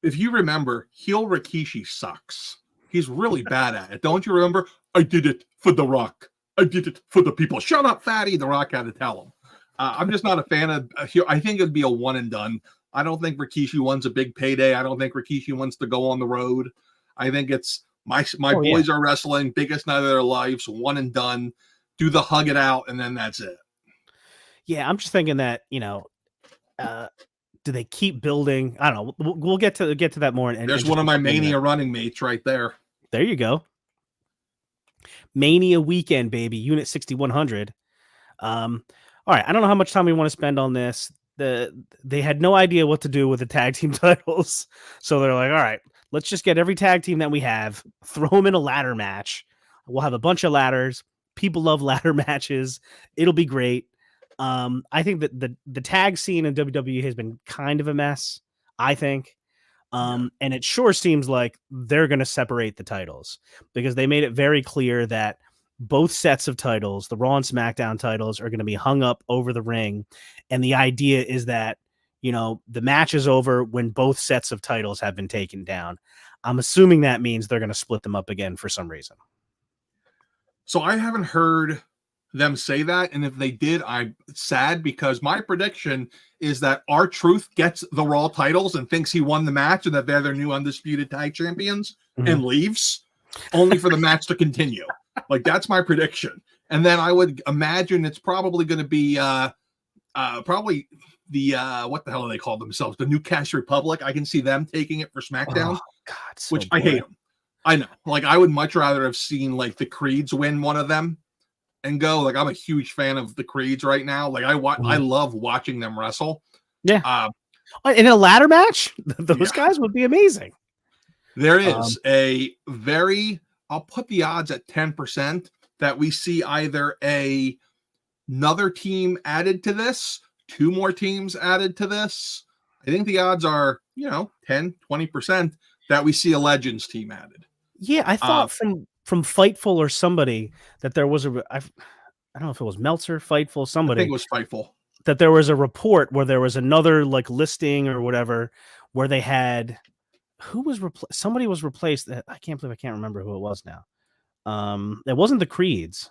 If you remember, heel Rikishi sucks. He's really bad at it. Don't you remember? I did it for The Rock. I did it for the people. Shut up, fatty. The Rock had to tell him. I'm just not a fan of heel. I think it'd be a one and done. I don't think Rikishi wants a big payday. I don't think Rikishi wants to go on the road. I think it's my boys are wrestling, biggest night of their lives, one and done. Do the hug it out, and then that's it. Yeah, I'm just thinking that, uh, do they keep building? I don't know. We'll get to that more. And There's just one of my before the end of Mania that. running mates right there. There you go. Mania weekend, baby. Unit 6100. All right. I don't know how much time we want to spend on this. They had no idea what to do with the tag team titles, so they're like, all right, let's just get every tag team that we have, throw them in a ladder match. We'll have a bunch of ladders. People love ladder matches. It'll be great. I think that the tag scene in WWE has been kind of a mess. I think. And it sure seems like they're going to separate the titles because they made it very clear that both sets of titles, the Raw and SmackDown titles, are going to be hung up over the ring. And the idea is that, the match is over when both sets of titles have been taken down. I'm assuming that means they're going to split them up again for some reason. So I haven't heard them say that. And if they did, I'm sad because my prediction is that R-Truth gets the Raw titles and thinks he won the match and that they're their new undisputed tag champions and leaves only for the match to continue. Like, that's my prediction. And then I would imagine it's probably going to be probably the what the hell do they call themselves? The New Cash Republic. I can see them taking it for SmackDown, God, so which I hate them. I know. Like, I would much rather have seen like the Creeds win one of them and go. Like, I'm a huge fan of the Creeds right now. Like, I love watching them wrestle. Yeah. In a ladder match, those guys would be amazing. There is a very, I'll put the odds at 10% that we see either another team added to this, 2 more teams added to this. I think the odds are, 10, 20% that we see a Legends team added. Yeah, I thought from Fightful or somebody that there was I don't know if it was Meltzer, Fightful, somebody. I think it was Fightful. That there was a report where there was another like listing or whatever where they had somebody was replaced. I can't believe I can't remember who it was now. It wasn't the Creeds,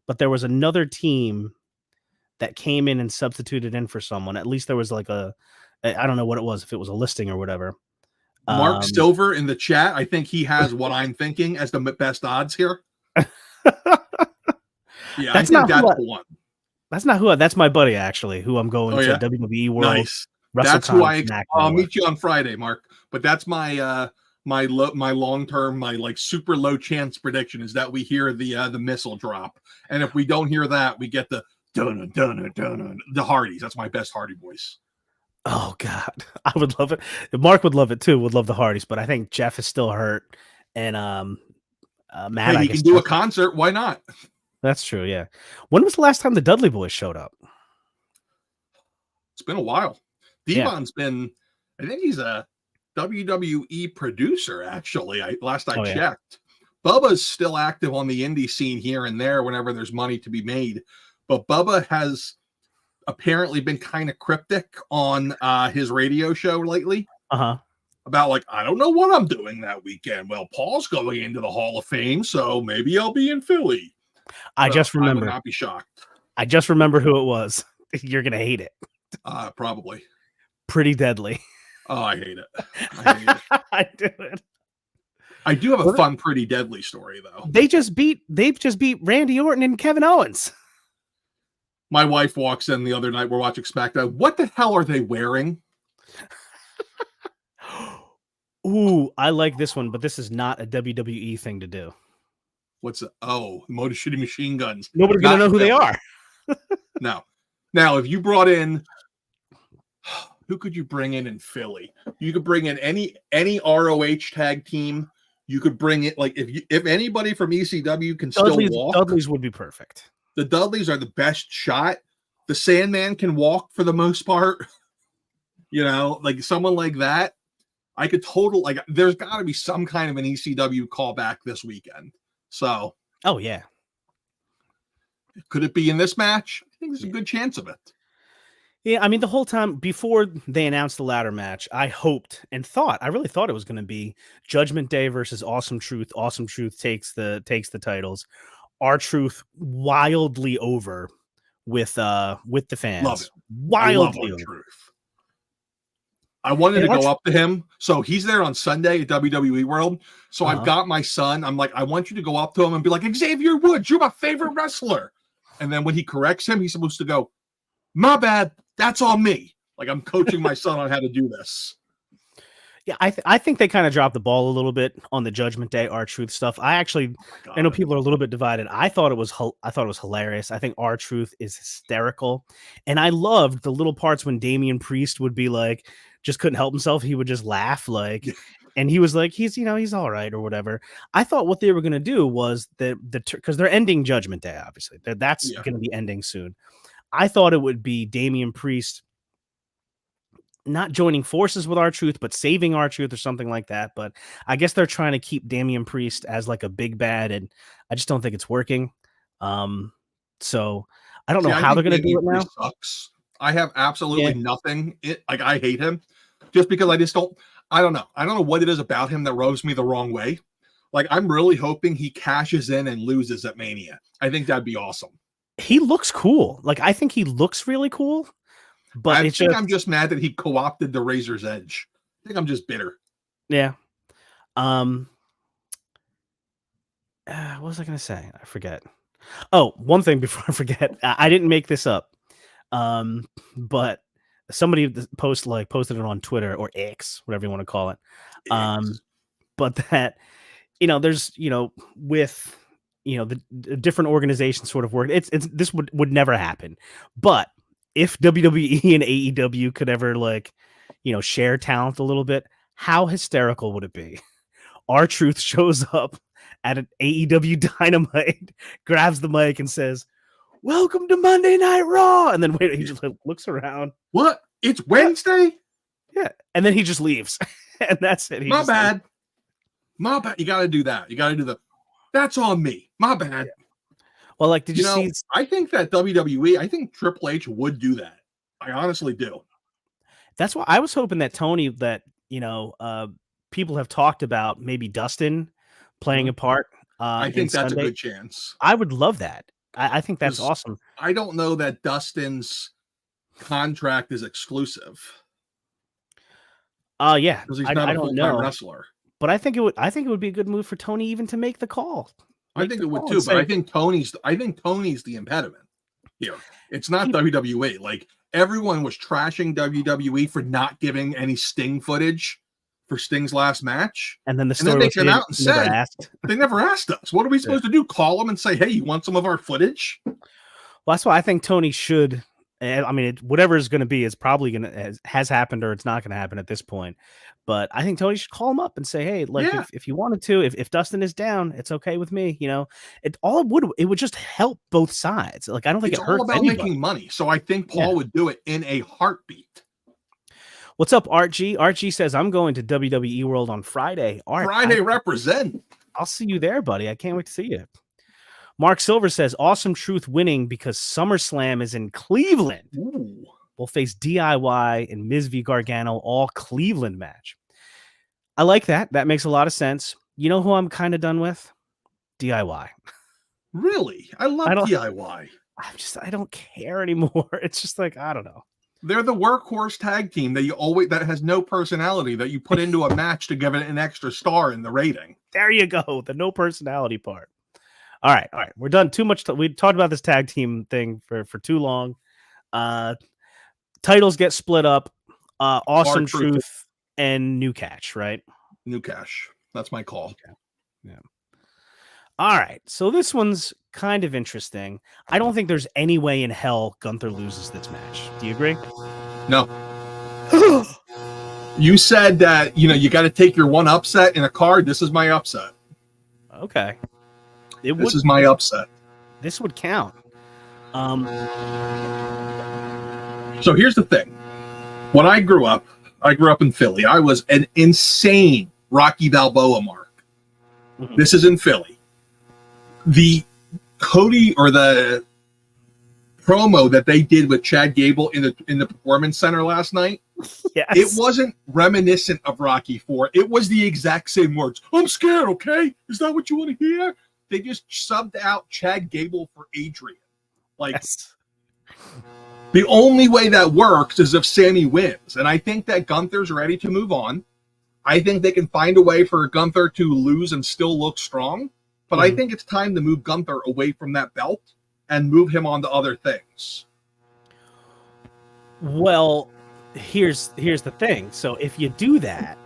but there was another team that came in and substituted in for someone. At least there was like I don't know what it was, if it was a listing or whatever. Mark Silver in the chat, I think he has what I'm thinking as the best odds here. Yeah, I think that's the one. That's not who. That's my buddy actually, who I'm going to WWE World. Nice. That's who I'll meet you on Friday, Mark. But that's my my long-term, my like super low chance prediction is that we hear the missile drop, and if we don't hear that, we get the dun dun dun the Hardys. That's my best Hardy voice. Oh God, I would love it. Mark would love it too. Would love the Hardys, but I think Jeff is still hurt, and Matt. Hey, he can do a concert. Why not? That's true. Yeah. When was the last time the Dudley Boys showed up? It's been a while. Devon's been. I think he's a WWE producer. Actually, last I checked, Bubba's still active on the indie scene here and there whenever there's money to be made, but Bubba has apparently been kind of cryptic on his radio show lately about like, I don't know what I'm doing that weekend. Well, Paul's going into the Hall of Fame, so maybe I'll be in Philly. I just remember. I would not be shocked. I just remember who it was. You're gonna hate it. Probably. Pretty Deadly. Oh, I hate it. I do it. I do have a fun Pretty Deadly story though. They've just beat Randy Orton and Kevin Owens. My wife walks in the other night. We're watching SmackDown. What the hell are they wearing? Ooh, I like this one, but this is not a WWE thing to do. What's it? Oh, Motor City Machine Guns. Nobody's gonna know who they are. No. Now, if you brought in, who could you bring in Philly? You could bring in any ROH tag team. You could bring it like if anybody from ECW can still walk. Dudleys would be perfect. The Dudleys are the best shot. The Sandman can walk for the most part. Like someone like that. I could there's got to be some kind of an ECW callback this weekend. So, oh yeah, could it be in this match? I think there's a good chance of it. Yeah, I mean, the whole time before they announced the ladder match, I hoped and thought, I really thought it was going to be Judgment Day versus Awesome Truth. Awesome Truth takes the titles. R-Truth wildly over with the fans. Love it. Wildly over. Truth. I wanted to go up to him. So he's there on Sunday at WWE World. So I've got my son. I'm like, I want you to go up to him and be like, Xavier Woods, you're my favorite wrestler. And then when he corrects him, he's supposed to go, My bad. That's on me. Like, I'm coaching my son on how to do this. Yeah, I think they kind of dropped the ball a little bit on the Judgment Day R-Truth stuff. I know people are a little bit divided. I thought it was hilarious. I think R-Truth is hysterical, and I loved the little parts when Damian Priest would be like, just couldn't help himself. He would just laugh like, and he was like, he's all right or whatever. I thought what they were gonna do was because they're ending Judgment Day, obviously that's gonna be ending soon. I thought it would be Damian Priest not joining forces with R-Truth, but saving R-Truth or something like that. But I guess they're trying to keep Damian Priest as like a big bad, and I just don't think it's working. So I don't know how they're going to do it now. Sucks. I have absolutely nothing. I hate him just because I don't know what it is about him that rubs me the wrong way. Like, I'm really hoping he cashes in and loses at Mania. I think that'd be awesome. He looks cool. Like, I think he looks really cool. But I'm just mad that he co-opted the Razor's Edge. I think I'm just bitter. Yeah. What was I going to say? I forget. Oh, one thing before I forget. I didn't make this up. But somebody posted it on Twitter or X, whatever you want to call it. But that, there's, with, the different organizations sort of work. This would never happen. But if WWE and AEW could ever share talent a little bit, how hysterical would it be? R-Truth shows up at an AEW Dynamite, grabs the mic and says, "Welcome to Monday Night Raw." And then he just looks around. What? It's Wednesday? Yeah. And then he just leaves. And that's it. My bad. You got to do that. You got to do that's on me. My bad. Yeah. Well, did you see? I think that WWE, I think Triple H would do that. I honestly do. That's why I was hoping that Tony, people have talked about maybe Dustin playing a part. I think that's a good chance. I would love that. I think that's awesome. I don't know that Dustin's contract is exclusive. Yeah, because he's not a full-time wrestler. But I think it would be a good move for Tony even to make the call. I think it would too, but I think Tony's the impediment here. It's not WWE. Like, everyone was trashing WWE for not giving any Sting footage for Sting's last match. And then they came out and said they never asked us. What are we supposed to do? Call them and say, "Hey, you want some of our footage?" Well, that's why I think Tony should. I mean, whatever is going to be is probably has happened or it's not going to happen at this point. But I think Tony should call him up and say, "Hey, if you wanted to, if Dustin is down, it's okay with me." It would just help both sides. Like, I don't think it hurts about anybody. Making money. So I think Paul would do it in a heartbeat. What's up, RG? RG says, "I'm going to WWE World on Friday." Art, represent. I'll see you there, buddy. I can't wait to see you. Mark Silver says, "Awesome Truth winning because SummerSlam is in Cleveland." Ooh. We'll face DIY and Miz v Gargano, all Cleveland match. I like that. That makes a lot of sense. You know who I'm kind of done with? DIY. Really? I love DIY. I don't care anymore. It's just like, I don't know. They're the workhorse tag team that has no personality that you put into a match to give it an extra star in the rating. There you go. The no personality part. All right. We're done. Too much. We talked about this tag team thing for too long. Titles get split up. Awesome Truth and New Catch, right? New Cash. That's my call. Okay. Yeah. All right. So this one's kind of interesting. I don't think there's any way in hell Gunther loses this match. Do you agree? No. You said that, you got to take your one upset in a card. This is my upset. Okay. This is my upset. This would count. So here's the thing. When I grew up in Philly. I was an insane Rocky Balboa mark. Mm-hmm. This is in Philly. The Cody or the promo that they did with Chad Gable in the Performance Center last night, yes. It wasn't reminiscent of Rocky IV. It was the exact same words. I'm scared, okay? Is that what you want to hear? They just subbed out Chad Gable for Adrian. Yes. The only way that works is if Sammy wins. And I think that Gunther's ready to move on. I think they can find a way for Gunther to lose and still look strong. But I think it's time to move Gunther away from that belt and move him on to other things. Well, here's the thing. So if you do that,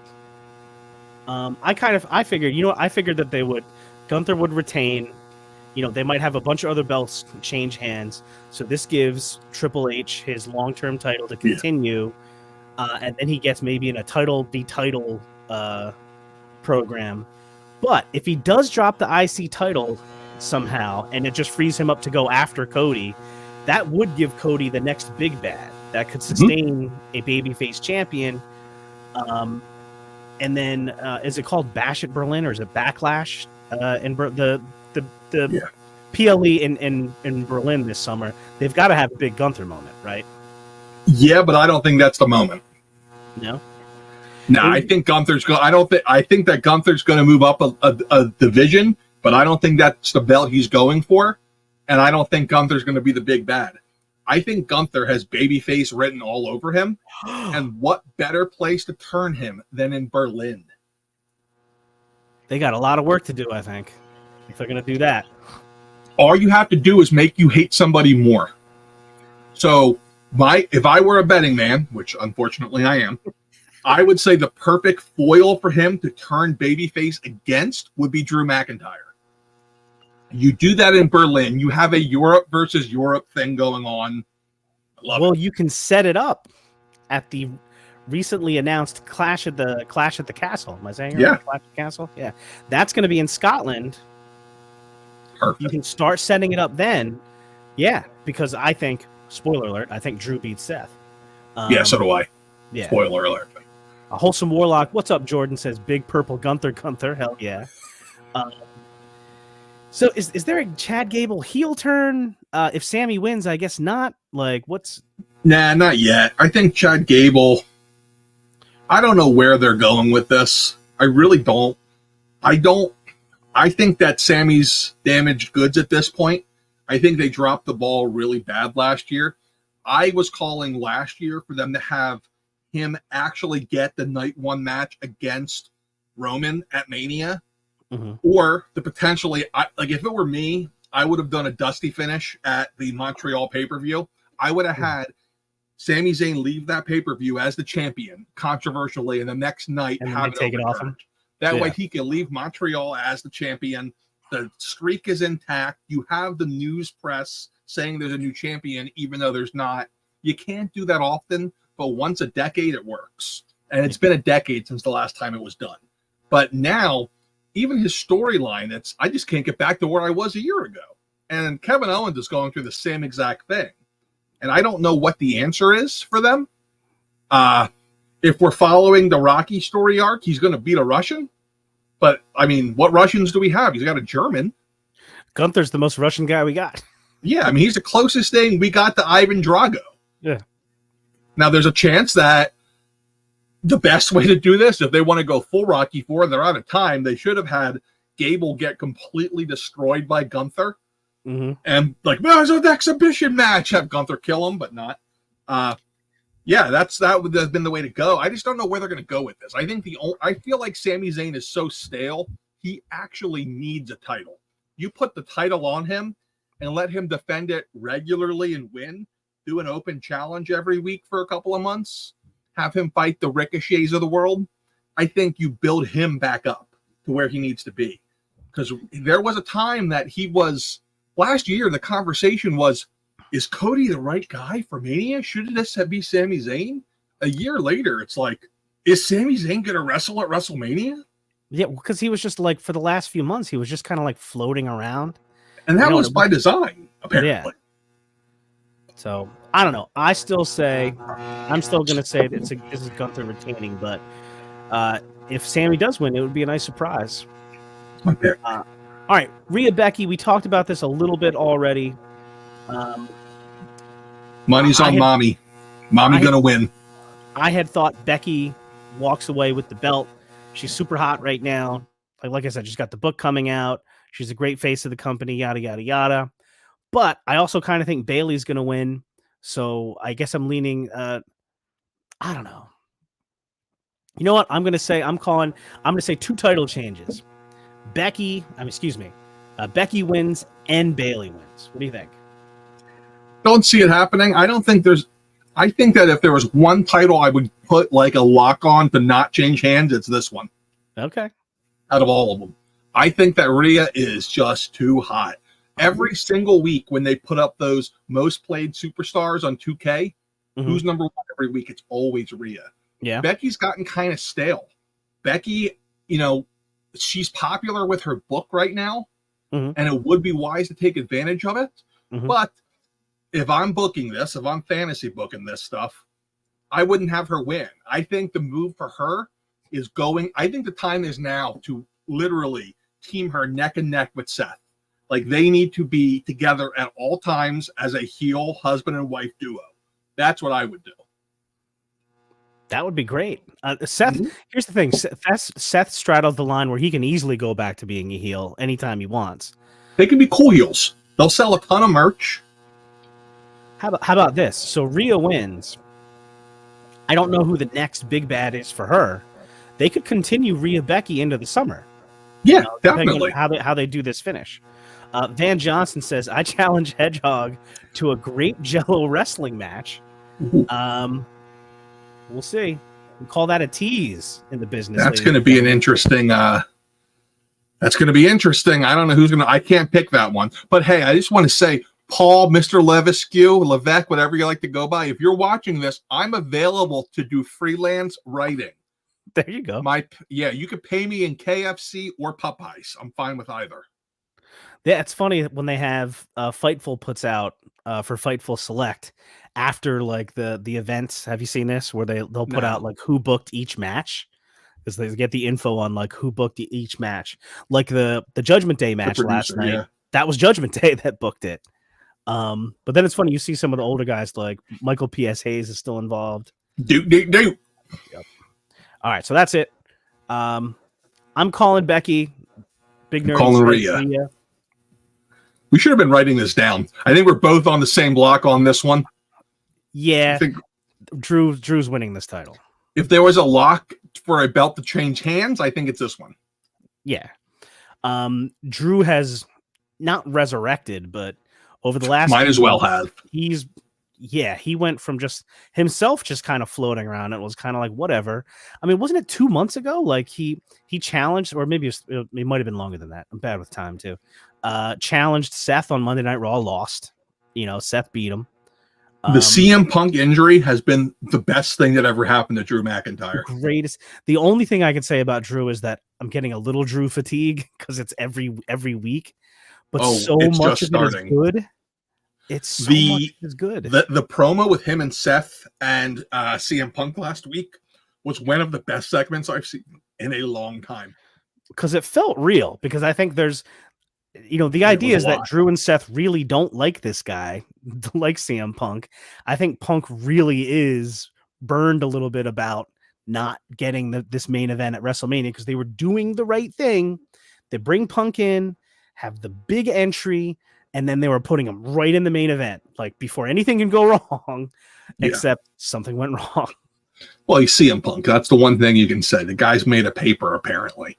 I figured, I figured that Gunther would retain. They might have a bunch of other belts change hands. So this gives Triple H his long-term title to continue, and then he gets maybe in a title program. But if he does drop the IC title somehow, and it just frees him up to go after Cody, that would give Cody the next big bad that could sustain a babyface champion. And then is it called Bash at Berlin, or is it Backlash? In the PLE in Berlin this summer, they've got to have a big Gunther moment, right? Yeah, but I don't think that's the moment. No. I think Gunther's going. I think that Gunther's going to move up a division, but I don't think that's the belt he's going for, and I don't think Gunther's going to be the big bad. I think Gunther has babyface written all over him, and what better place to turn him than in Berlin? They got a lot of work to do, I think, if they're going to do that. All you have to do is make you hate somebody more. So, if I were a betting man, which unfortunately I am, I would say the perfect foil for him to turn babyface against would be Drew McIntyre. You do that in Berlin. You have a Europe versus Europe thing going on. You can set it up at the recently announced Clash at the Castle. Am I saying it right? Yeah. Clash at the Castle? Yeah. That's going to be in Scotland. Perfect. You can start setting it up then. Yeah, because I think, spoiler alert, I think Drew beats Seth. Yeah, so do I. Yeah. Spoiler alert. A Wholesome Warlock. What's up, Jordan? Says Big Purple Gunther. Hell yeah. So is there a Chad Gable heel turn? If Sammy wins, I guess not. Like, what's... Nah, not yet. I think Chad Gable... I don't know where they're going with this. I really don't. I think that Sammy's damaged goods at this point. I think they dropped the ball really bad last year. I was calling last year for them to have him actually get the night one match against Roman at Mania, or the potentially, if it were me, I would have done a Dusty finish at the Montreal pay-per-view. I would have had Sami Zayn leave that pay-per-view as the champion, controversially, and the next night and have take it off him. That way he can leave Montreal as the champion. The streak is intact. You have the news press saying there's a new champion, even though there's not. You can't do that often, but once a decade it works. And it's been a decade since the last time it was done. But now, even his storyline, I just can't get back to where I was a year ago. And Kevin Owens is going through the same exact thing. And I don't know what the answer is for them. If we're following the Rocky story arc, he's going to beat a Russian. But, I mean, what Russians do we have? He's got a German. Gunther's the most Russian guy we got. Yeah, I mean, he's the closest thing we got to Ivan Drago. Yeah. Now, there's a chance that the best way to do this, if they want to go full Rocky IV and they're out of time, they should have had Gable get completely destroyed by Gunther. And, there's an exhibition match. Have Gunther kill him, but not. Yeah, that would have been the way to go. I just don't know where they're going to go with this. I feel like Sami Zayn is so stale. He actually needs a title. You put the title on him and let him defend it regularly and win. Do an open challenge every week for a couple of months. Have him fight the Ricochets of the world. I think you build him back up to where he needs to be. Because there was a time that he was... Last year, the conversation was, is Cody the right guy for Mania? Should this be Sami Zayn? A year later, it's like, is Sami Zayn going to wrestle at WrestleMania? Yeah, because he was just for the last few months, he was just kind of floating around. And that was by design, apparently. Yeah. So, I don't know. I'm still going to say this is Gunther retaining, but if Sammy does win, it would be a nice surprise. Okay. All right, Rhea Becky, we talked about this a little bit already. Money's on Mommy. Mommy going to win. I had thought Becky walks away with the belt. She's super hot right now. Like I said, she's got the book coming out. She's a great face of the company, yada, yada, yada. But I also kind of think Bayley's going to win. So I guess I'm leaning, I don't know. You know what? I'm going to say two title changes. Becky wins and Bayley wins. What do you think? Don't see it happening. I I think that if there was one title I would put like a lock on to not change hands, it's this one. Okay. Out of all of them, I think that Rhea is just too hot. Every single week when they put up those most played superstars on 2K, who's number one every week? It's always Rhea. Yeah. Becky's gotten kind of stale. Becky, she's popular with her book right now, and it would be wise to take advantage of it. But if I'm booking this, if I'm fantasy booking this stuff, I wouldn't have her win. I think the move for her is going. I think the time is now to literally team her neck and neck with Seth. Like, they need to be together at all times as a heel husband and wife duo. That's what I would do. That would be great. Seth, here's the thing. Seth straddles the line where he can easily go back to being a heel anytime he wants. They can be cool heels. They'll sell a ton of merch. How about this? So Rhea wins. I don't know who the next big bad is for her. They could continue Rhea Becky into the summer. Yeah, definitely. How they do this finish. Van Johnson says, I challenge Hedgehog to a grape jello wrestling match. We'll see. We call that a tease in the business. That's going to be an interesting. That's going to be interesting. I don't know who's going to. I can't pick that one. But hey, I just want to say, Paul, Mr. Levesque, whatever you like to go by. If you're watching this, I'm available to do freelance writing. There you go. You could pay me in KFC or Popeyes. I'm fine with either. Yeah, it's funny when they have Fightful puts out for Fightful Select after like the events. Have you seen this where they'll put out like who booked each match, because they get the info on like who booked each match. Like the Judgment Day match last night. Yeah. That was Judgment Day that booked it. But then it's funny, you see some of the older guys like Michael P.S. Hayes is still involved. Do. Yep. All right, so that's it. I'm calling Becky. Big nerd. Calling Rhea. We should have been writing this down. I think we're both on the same block on this one. Yeah. I think Drew's winning this title. If there was a lock for a belt to change hands, I think it's this one. Yeah. Drew has not resurrected, but over the last might as well have. He went from just himself just kind of floating around. It was kind of like whatever. I mean, wasn't it 2 months ago? Like he challenged, or maybe it might have been longer than that. I'm bad with time too. Challenged Seth on Monday Night Raw, lost. Seth beat him. The CM Punk injury has been the best thing that ever happened to Drew McIntyre. Greatest. The only thing I can say about Drew is that I'm getting a little Drew fatigue because it's every week, but so much of it is good. It's so much is good. The promo with him and Seth and CM Punk last week was one of the best segments I've seen in a long time. Because it felt real. Because I think there's, the idea is that Drew and Seth really don't like this guy, like CM Punk. I think Punk really is burned a little bit about not getting this main event at WrestleMania because they were doing the right thing. They bring Punk in, have the big entry, and then they were putting him right in the main event, like before anything can go wrong, except something went wrong. Well, he's CM Punk. That's the one thing you can say. The guy's made a paper, apparently.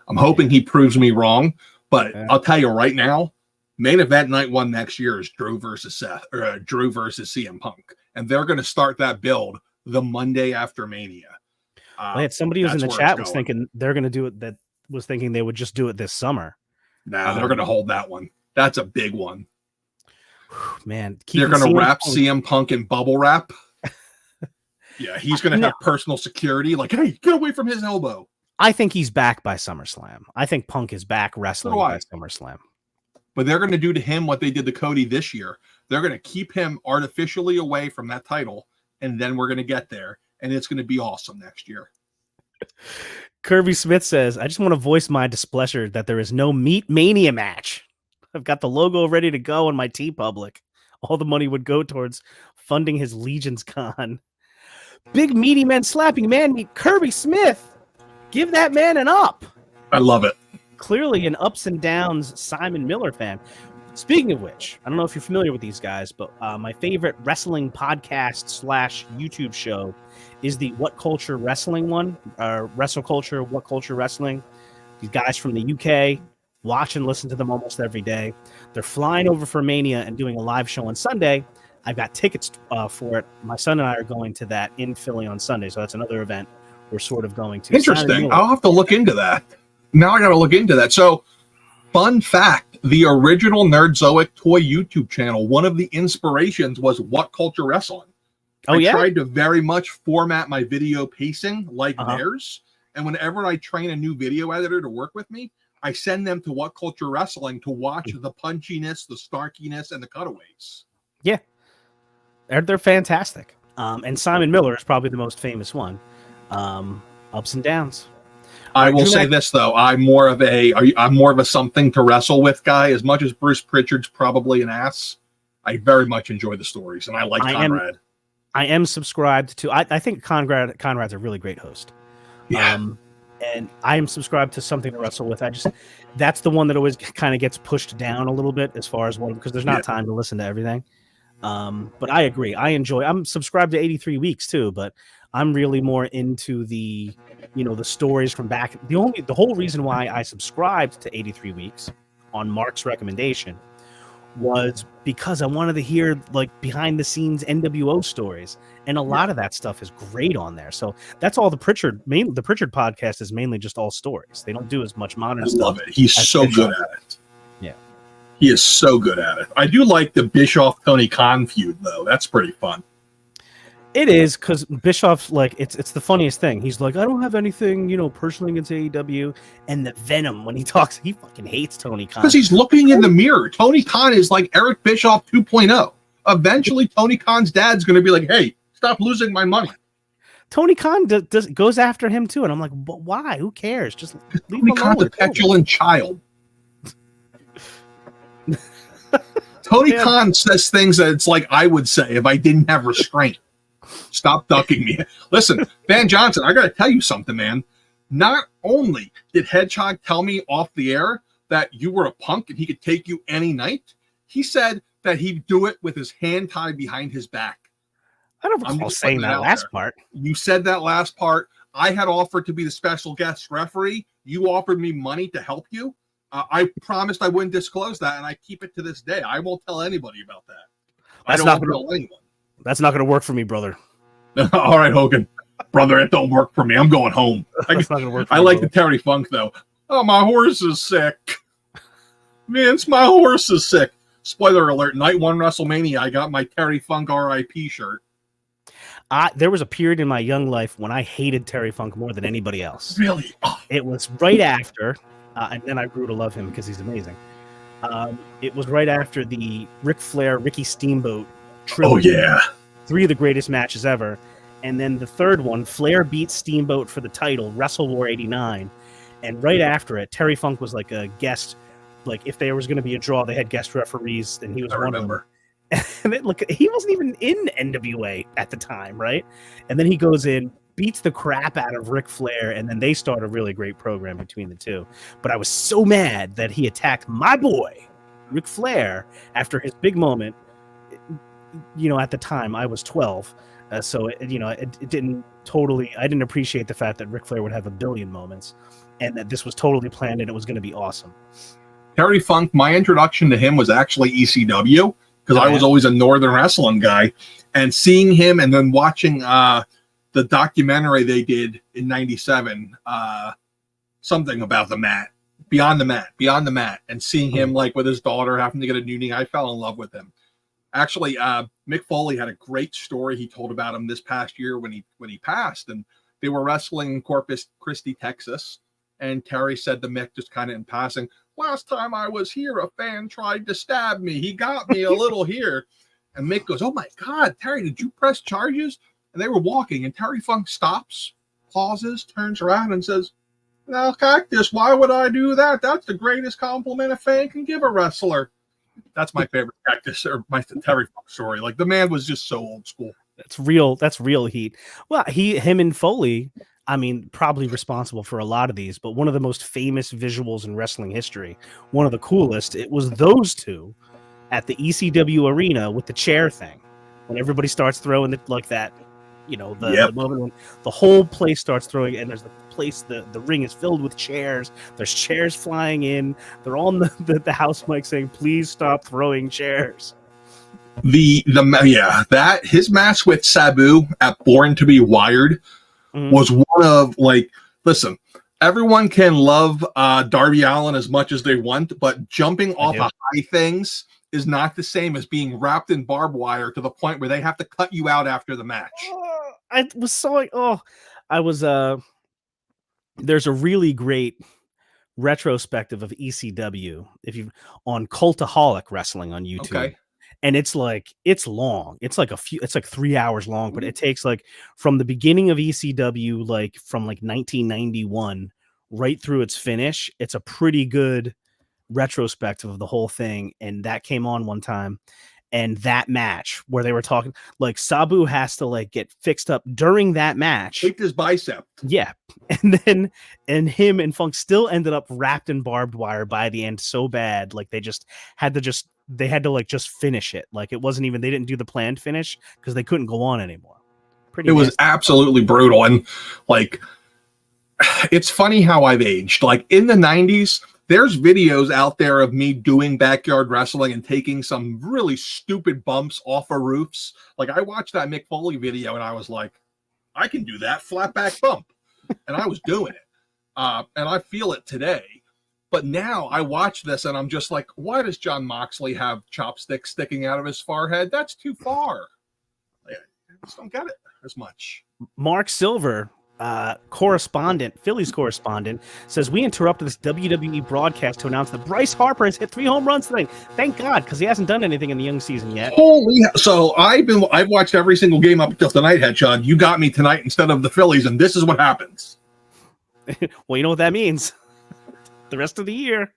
I'm hoping he proves me wrong, but I'll tell you right now, main event night one next year is Drew versus CM Punk, and they're going to start that build the Monday after Mania. Somebody who's in the chat was thinking they're going to do it. That was thinking they would just do it this summer. Nah, they're going to hold that one. That's a big one. Man, they're going to wrap CM Punk in bubble wrap. Yeah, he's going to have personal security. Like, hey, get away from his elbow. I think he's back by SummerSlam. I think Punk is back wrestling by SummerSlam. But they're going to do to him what they did to Cody this year. They're going to keep him artificially away from that title, and then we're going to get there, and it's going to be awesome next year. Kirby Smith says, I just want to voice my displeasure that there is no Meat Mania match. I've got the logo ready to go on my TeePublic. All the money would go towards funding his Legion's Con. Big meaty men slapping man meat. Kirby Smith. Give that man an up. I love it. Clearly an ups and downs Simon Miller fan. Speaking of which, I don't know if you're familiar with these guys, but my favorite wrestling podcast / YouTube show is the What Culture Wrestling one. Wrestle Culture, What Culture Wrestling. These guys from the UK. Watch and listen to them almost every day. They're flying over for Mania and doing a live show on Sunday. I've got tickets for it. My son and I are going to that in Philly on Sunday, so that's another event we're sort of going to. Interesting. I'll have to look into that. Now I got to look into that. So, fun fact, the original Nerdzoic toy YouTube channel, one of the inspirations was What Culture Wrestling. Oh, I tried to very much format my video pacing like theirs. And whenever I train a new video editor to work with me, I send them to What Culture Wrestling to watch the punchiness, the snarkiness, and the cutaways. Yeah. They're fantastic. And Simon Miller is probably the most famous one. Ups and downs. I will say this though, I'm more of a something to wrestle with guy. As much as Bruce Pritchard's probably an ass, I very much enjoy the stories, and I like Conrad. I am subscribed to. I think Conrad's a really great host. Yeah. And I am subscribed to something to wrestle with. That's the one that always kind of gets pushed down a little bit as far as one, because there's not time to listen to everything. But I agree. I'm subscribed to 83 Weeks too, but I'm really more into the stories from back. The whole reason why I subscribed to 83 Weeks on Mark's recommendation was because I wanted to hear like behind the scenes NWO stories, and a lot of that stuff is great on there. So that's all the Pritchard podcast is mainly just all stories. They don't do as much modern stuff. I love it. He's so good at it. Yeah. He is so good at it. I do like the Bischoff Tony Khan feud though. That's pretty fun. It is, because Bischoff, like, it's the funniest thing. He's like, I don't have anything, personally against AEW. And the venom when he talks, he fucking hates Tony Khan. Because he's looking in the mirror. Tony Khan is like Eric Bischoff 2.0. Eventually, Tony Khan's dad's going to be like, hey, stop losing my money. Tony Khan goes after him too. And I'm like, but why? Who cares? Just leave him alone. Tony Khan's a petulant child. Tony Khan says things that it's like I would say if I didn't have restraint. Stop ducking me. Listen, Van Johnson, I got to tell you something, man. Not only did Hedgehog tell me off the air that you were a punk and he could take you any night, he said that he'd do it with his hand tied behind his back. I don't recall saying that last part. You said that last part. I had offered to be the special guest referee. You offered me money to help you. I promised I wouldn't disclose that, and I keep it to this day. I won't tell anybody about that. That's not going to work for me, brother. All right, Hogan. Brother, it don't work for me. I'm going home. That's not gonna work for I me, like brother. the Terry Funk, though. Oh, my horse is sick. Vince, my horse is sick. Spoiler alert, night one WrestleMania, I got my Terry Funk RIP shirt. There was a period in my young life when I hated Terry Funk more than anybody else. Really? It was right after, and then I grew to love him because he's amazing. It was right after the Ric Flair, Ricky Steamboat trilogy. Oh, yeah. 3 of the greatest matches ever. And then the third one, Flair beat Steamboat for the title, Wrestle War 89. And right after it, Terry Funk was like a guest. Like, if there was going to be a draw, they had guest referees, and he was one of them. And he wasn't even in NWA at the time, right? And then he goes in, beats the crap out of Ric Flair, and then they start a really great program between the two. But I was so mad that he attacked my boy, Ric Flair, after his big moment. At the time I was 12, so it didn't totally. I didn't appreciate the fact that Ric Flair would have a billion moments, and that this was totally planned and it was going to be awesome. Terry Funk, my introduction to him was actually ECW, because I was always a Northern Wrestling guy, and seeing him and then watching the documentary they did in '97, something about the mat, beyond the mat, and seeing him like with his daughter having to get a new knee, I fell in love with him. Actually, Mick Foley had a great story he told about him this past year when he passed, and they were wrestling in Corpus Christi, Texas, and Terry said to Mick, just kind of in passing, last time I was here, a fan tried to stab me. He got me a little here. And Mick goes, oh my God, Terry, did you press charges? And they were walking, and Terry Funk stops, pauses, turns around and says, now, Cactus, why would I do that? That's the greatest compliment a fan can give a wrestler. That's my favorite Cactus or my Terry Funk story. Like, the man was just so old school. That's real heat. Well, him and Foley, I mean, probably responsible for a lot of these, but one of the most famous visuals in wrestling history, one of the coolest, it was those two at the ECW arena with the chair thing. When everybody starts throwing the moment when the whole place starts throwing, and there's the ring is filled with chairs. There's chairs flying in. They're on the house mic saying, please stop throwing chairs. That his match with Sabu at Born to Be Wired was one of listen, everyone can love Darby Allin as much as they want, but jumping off of high things is not the same as being wrapped in barbed wire to the point where they have to cut you out after the match. There's a really great retrospective of ECW on Cultaholic Wrestling on YouTube. Okay. And it's long. It's like 3 hours long, but it takes from the beginning of ECW, from 1991 right through its finish. It's a pretty good retrospective of the whole thing. And that came on one time. And that match where they were talking, Sabu has to get fixed up during that match. Take his bicep. Yeah. And him and Funk still ended up wrapped in barbed wire by the end so bad. They had to finish it. It wasn't even, they didn't do the planned finish because they couldn't go on anymore. It was absolutely brutal. And it's funny how I've aged. In the 90s, there's videos out there of me doing backyard wrestling and taking some really stupid bumps off of roofs. I watched that Mick Foley video and I was like, I can do that flat back bump. And I was doing it. And I feel it today. But now I watch this and I'm just like, why does Jon Moxley have chopsticks sticking out of his forehead? That's too far. I just don't get it as much. Mark Silver, Phillies correspondent, says we interrupted this WWE broadcast to announce that Bryce Harper has hit 3 home runs today. Thank God, because he hasn't done anything in the young season yet. So I've watched every single game up until tonight, Hedgehog. You got me tonight instead of the Phillies, and this is what happens. Well, you know what that means. The rest of the year.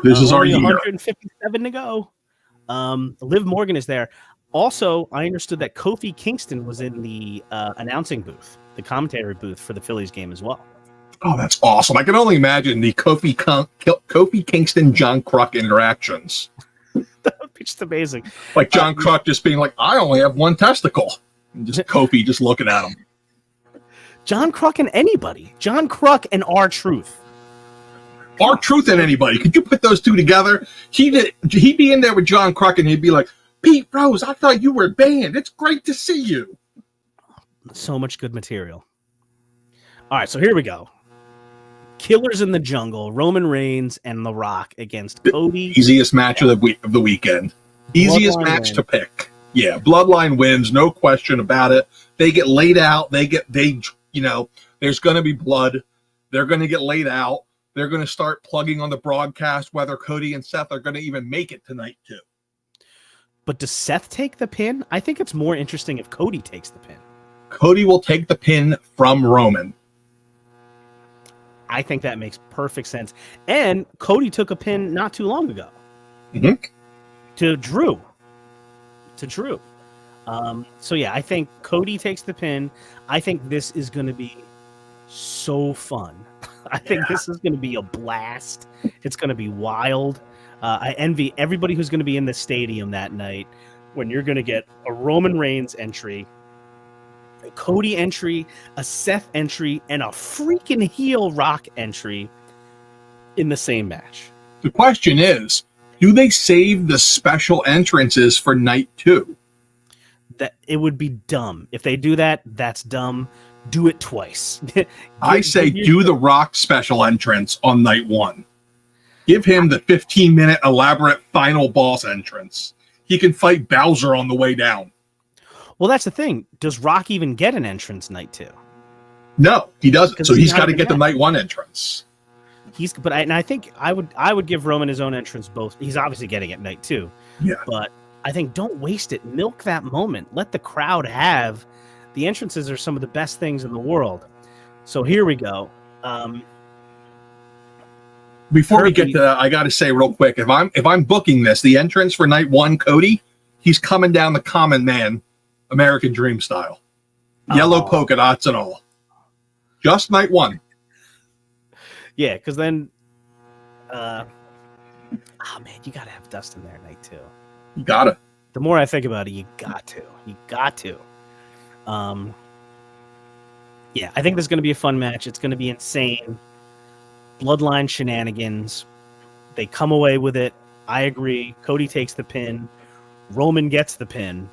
This is our year. 157 to go. Liv Morgan is there. Also, I understood that Kofi Kingston was in the announcing booth, the commentary booth for the Phillies game as well. Oh, that's awesome. I can only imagine the Kofi Kingston, John Kruk interactions. That would be just amazing. John Kruk just being like, I only have one testicle. And just Kofi just looking at him. John Kruk and anybody. John Kruk and R-Truth. R-Truth and anybody. Could you put those two together? He'd be in there with John Kruk and he'd be like, Pete Rose, I thought you were banned. It's great to see you. So much good material. All right, so here we go. Killers in the Jungle, Roman Reigns and The Rock against Cody. Easiest match of the weekend. Easiest match to pick. Yeah, Bloodline wins, no question about it. They get laid out. There's going to be blood. They're going to get laid out. They're going to start plugging on the broadcast whether Cody and Seth are going to even make it tonight too. But does Seth take the pin? I think it's more interesting if Cody takes the pin. Cody will take the pin from Roman. I think that makes perfect sense. And Cody took a pin not too long ago. Mm-hmm. To Drew. So yeah, I think Cody takes the pin. I think this is going to be so fun. I think this is going to be a blast. It's going to be wild. I envy everybody who's going to be in the stadium that night when you're going to get a Roman Reigns entry, a Cody entry, a Seth entry, and a freaking heel Rock entry in the same match. The question is, do they save the special entrances for night 2? That it would be dumb. If they do that, that's dumb. Do it twice. I say do the Rock special entrance on night 1. Give him the 15-minute elaborate final boss entrance. He can fight Bowser on the way down. Well, that's the thing. Does Rock even get an entrance night 2? No, he doesn't. So he's got to get the night 1 entrance. I think I would give Roman his own entrance both. He's obviously getting it night 2. Yeah. But I think don't waste it. Milk that moment. Let the crowd have. The entrances are some of the best things in the world. So here we go. Before we get to that, I got to say real quick, if I'm booking this, the entrance for night 1, Cody, he's coming down the Common Man, American Dream style, yellow polka dots and all. Just night 1. Yeah, because then, man, you got to have Dustin there night 2. You got it. The more I think about it, you got to. Yeah, I think this is going to be a fun match. It's going to be insane. Bloodline shenanigans. They come away with it. I agree. Cody takes the pin. Roman gets the pin.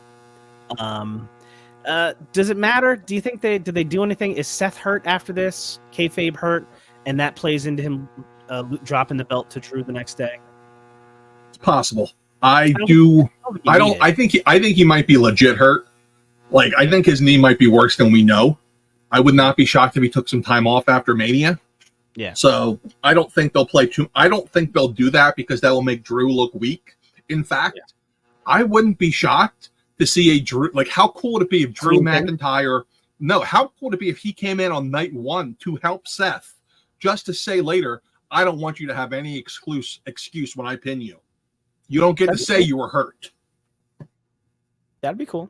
Does it matter? Do you think did they do anything? Is Seth hurt after this? Kayfabe hurt, and that plays into him dropping the belt to Drew the next day. It's possible. I think he might be legit hurt. Like, I think his knee might be worse than we know. I would not be shocked if he took some time off after Mania. Yeah. So I don't think they'll I don't think they'll do that because that will make Drew look weak. In fact, I wouldn't be shocked to see a Drew. Like, how cool would it be if Drew McIntyre? No, how cool would it be if he came in on night 1 to help Seth, just to say later, I don't want you to have any excuse when I pin you. You don't get to say you were hurt. That'd be cool.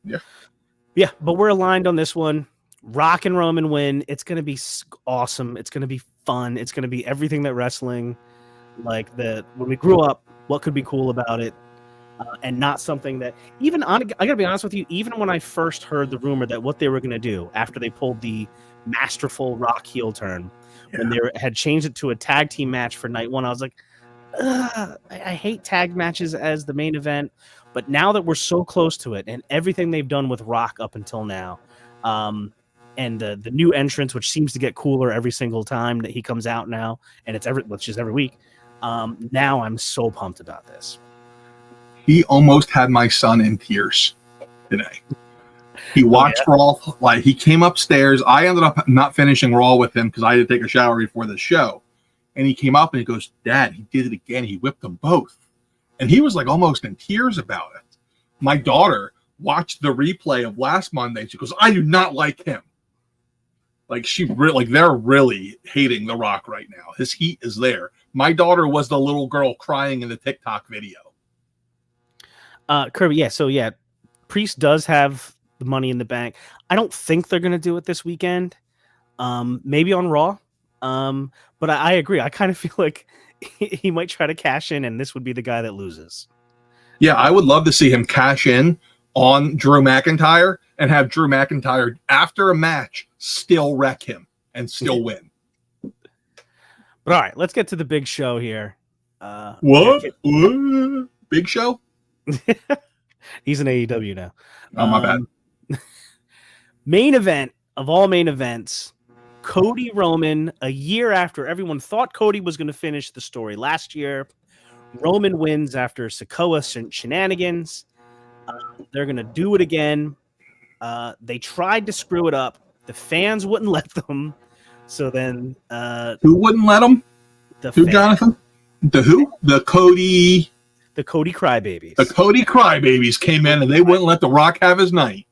Yeah. Yeah, but we're aligned on this one. Rock and Roman win. It's going to be awesome. It's going to be fun. It's going to be everything that wrestling, like when we grew up, what could be cool about it? And not something that I got to be honest with you, even when I first heard the rumor that what they were going to do after they pulled the masterful Rock heel turn, when they had changed it to a tag team match for night 1, I was like, I hate tag matches as the main event. But now that we're so close to it and everything they've done with Rock up until now, and the new entrance, which seems to get cooler every single time that he comes out now, and it's every week. Now I'm so pumped about this. He almost had my son in tears today. He watched Raw. Like, he came upstairs. I ended up not finishing Raw with him because I had to take a shower before the show. And he came up and he goes, "Dad, he did it again. He whipped them both." And he was like almost in tears about it. My daughter watched the replay of last Monday. She goes, "I do not like him." Like, they're really hating The Rock right now. His heat is there. My daughter was the little girl crying in the TikTok video. Kirby, yeah. Priest does have the Money in the Bank. I don't think they're going to do it this weekend. Maybe on Raw. But I agree. I kind of feel like he might try to cash in, and this would be the guy that loses. Yeah, I would love to see him cash in on Drew McIntyre and have Drew McIntyre, after a match, still wreck him and still win. But all right, let's get to the big show here. What? Big Show? He's in AEW now. Oh, my bad. Main event of all main events, Cody Roman, a year after everyone thought Cody was going to finish the story last year. Roman wins after Sikoa shenanigans. They're going to do it again. They tried to screw it up. The fans wouldn't let them. So then... who wouldn't let them? Who, Jonathan? The who? The Cody... The Cody Crybabies. The Cody Crybabies came in and they wouldn't let The Rock have his night.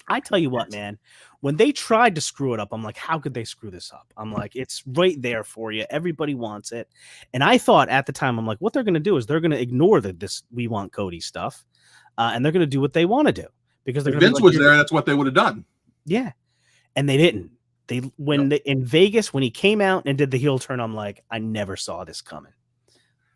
I tell you what, man. When they tried to screw it up, I'm like, how could they screw this up? I'm like, it's right there for you. Everybody wants it. And I thought at the time, I'm like, what they're going to do is they're going to ignore this "we want Cody" stuff. And they're going to do what they want to do. Because they're if Vince was there, that's what they would have done. Yeah. And they didn't. In Vegas, when he came out and did the heel turn, I'm like, I never saw this coming.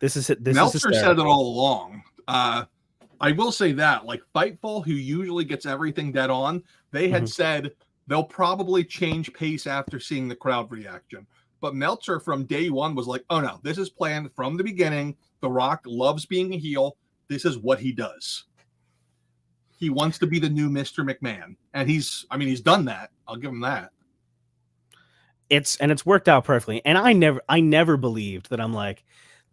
Meltzer said it all along. I will say that, like, Fightful, who usually gets everything dead on, they had said they'll probably change pace after seeing the crowd reaction. But Meltzer from day one was like, oh no, this is planned from the beginning. The Rock loves being a heel. This is what he does. He wants to be the new Mr. McMahon. And he's done that. I'll give him that. It's worked out perfectly. And I never believed that. I'm like,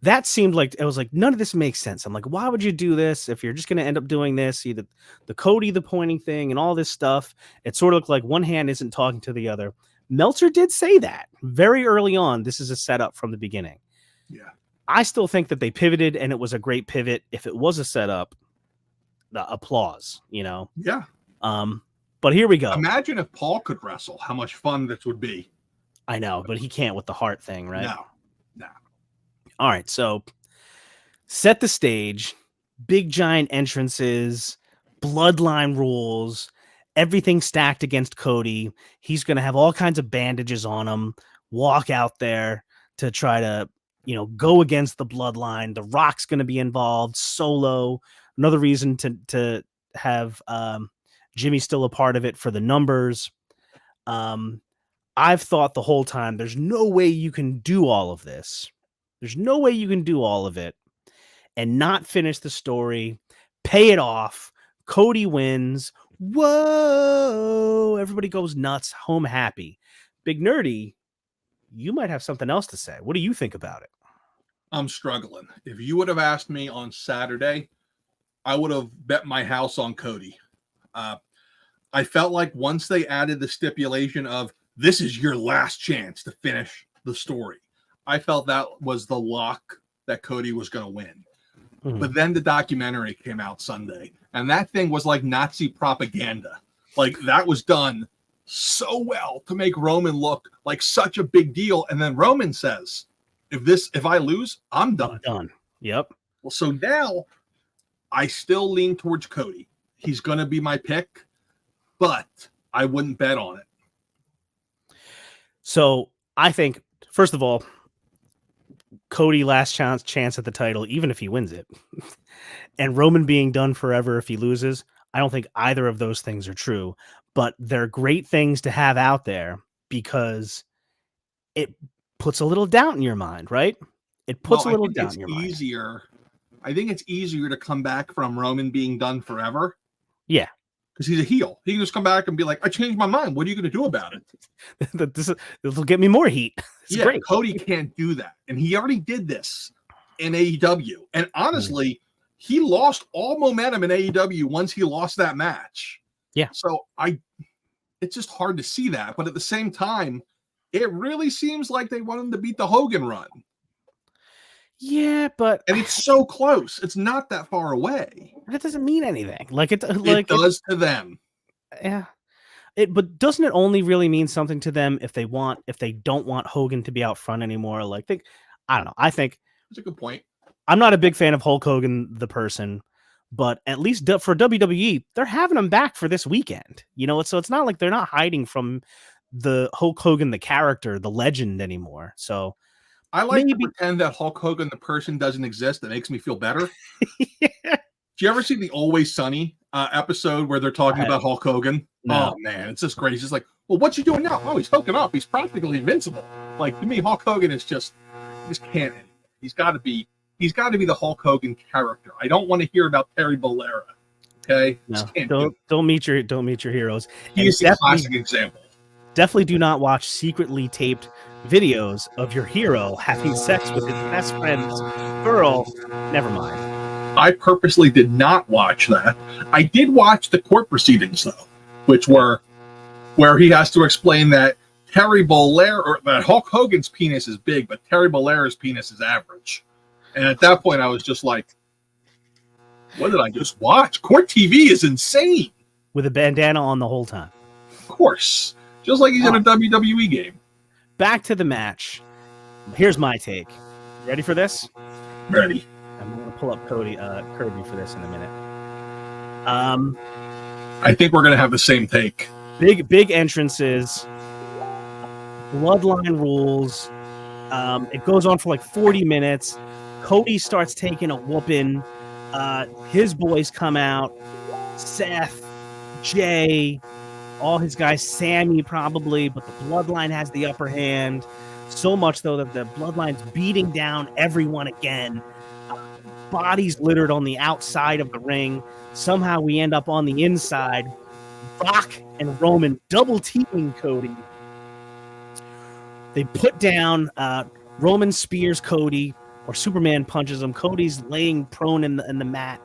that seemed like, I was like, none of this makes sense. I'm like, why would you do this if you're just going to end up doing this? See the Cody, the pointing thing and all this stuff. It sort of looked like one hand isn't talking to the other. Meltzer did say that very early on. This is a setup from the beginning. Yeah. I still think that they pivoted and it was a great pivot. If it was a setup, the applause, Yeah. But here we go. Imagine if Paul could wrestle, how much fun this would be. I know, but he can't with the heart thing, right? No. All right, so set the stage, big giant entrances, bloodline rules, everything stacked against Cody. He's going to have all kinds of bandages on him, walk out there to try to, go against the bloodline. The Rock's going to be involved, Solo. Another reason to have Jimmy still a part of it for the numbers. I've thought the whole time, there's no way you can do all of this. There's no way you can do all of it and not finish the story, pay it off. Cody wins. Whoa! Everybody goes nuts. Home happy. Big Nerdy, you might have something else to say. What do you think about it? I'm struggling. If you would have asked me on Saturday, I would have bet my house on Cody. I felt like once they added the stipulation of this is your last chance to finish the story, I felt that was the lock that Cody was going to win. Mm-hmm. But then the documentary came out Sunday, and that thing was like Nazi propaganda. Like, that was done so well to make Roman look like such a big deal. And then Roman says, if I lose, I'm done. Yep. Well, so now I still lean towards Cody. He's going to be my pick, but I wouldn't bet on it. So I think, first of all, Cody last chance at the title, even if he wins it, and Roman being done forever if he loses. I don't think either of those things are true, but they're great things to have out there because it puts a little doubt in your mind, right? It puts a little doubt in your mind. I think it's easier to come back from Roman being done forever. Yeah. Because he's a heel. He can just come back and be like, I changed my mind. What are you going to do about it? This will get me more heat. It's great. Cody can't do that. And he already did this in AEW. And honestly, he lost all momentum in AEW once he lost that match. Yeah. So it's just hard to see that. But at the same time, it really seems like they want him to beat the Hogan run. Yeah, but and it's so close. It's not that far away. That doesn't mean anything. It does to them. Yeah. But doesn't it only really mean something to them if they don't want Hogan to be out front anymore? I don't know. I think that's a good point. I'm not a big fan of Hulk Hogan, the person, but at least for WWE, they're having him back for this weekend. So it's not like they're not hiding from the Hulk Hogan, the character, the legend anymore. So I like to pretend that Hulk Hogan, the person, doesn't exist. That makes me feel better. Yeah. Do you ever see the Always Sunny episode where they're talking about Hulk Hogan? No. Oh, man, it's just great. He's just like, well, what's he doing now? Oh, he's hooking up. He's practically invincible. To me, Hulk Hogan is just can't. He's got to be the Hulk Hogan character. I don't want to hear about Terry Bollea. Okay? No, don't meet your heroes. He's a classic example. Definitely do not watch secretly taped videos of your hero having sex with his best friend's girl. Never mind. I purposely did not watch that. I did watch the court proceedings, though, which were where he has to explain that Terry Bollea, or that Hulk Hogan's penis is big, but Terry Bollea's penis is average. And at that point, I was just like, what did I just watch? Court TV is insane. With a bandana on the whole time. Of course. Just like he's in a WWE game. Back to the match. Here's my take. Ready for this? Ready. I'm going to pull up Kirby for this in a minute. I think we're going to have the same take. Big entrances. Bloodline rules. It goes on for 40 minutes. Cody starts taking a whooping. His boys come out. Seth, Jay, all his guys, Sammy probably, but the Bloodline has the upper hand. So much, though, that the Bloodline's beating down everyone again. Bodies littered on the outside of the ring. Somehow we end up on the inside. Rock and Roman double teaming Cody. They put down Roman spears Cody, or Superman punches him. Cody's laying prone in the mat.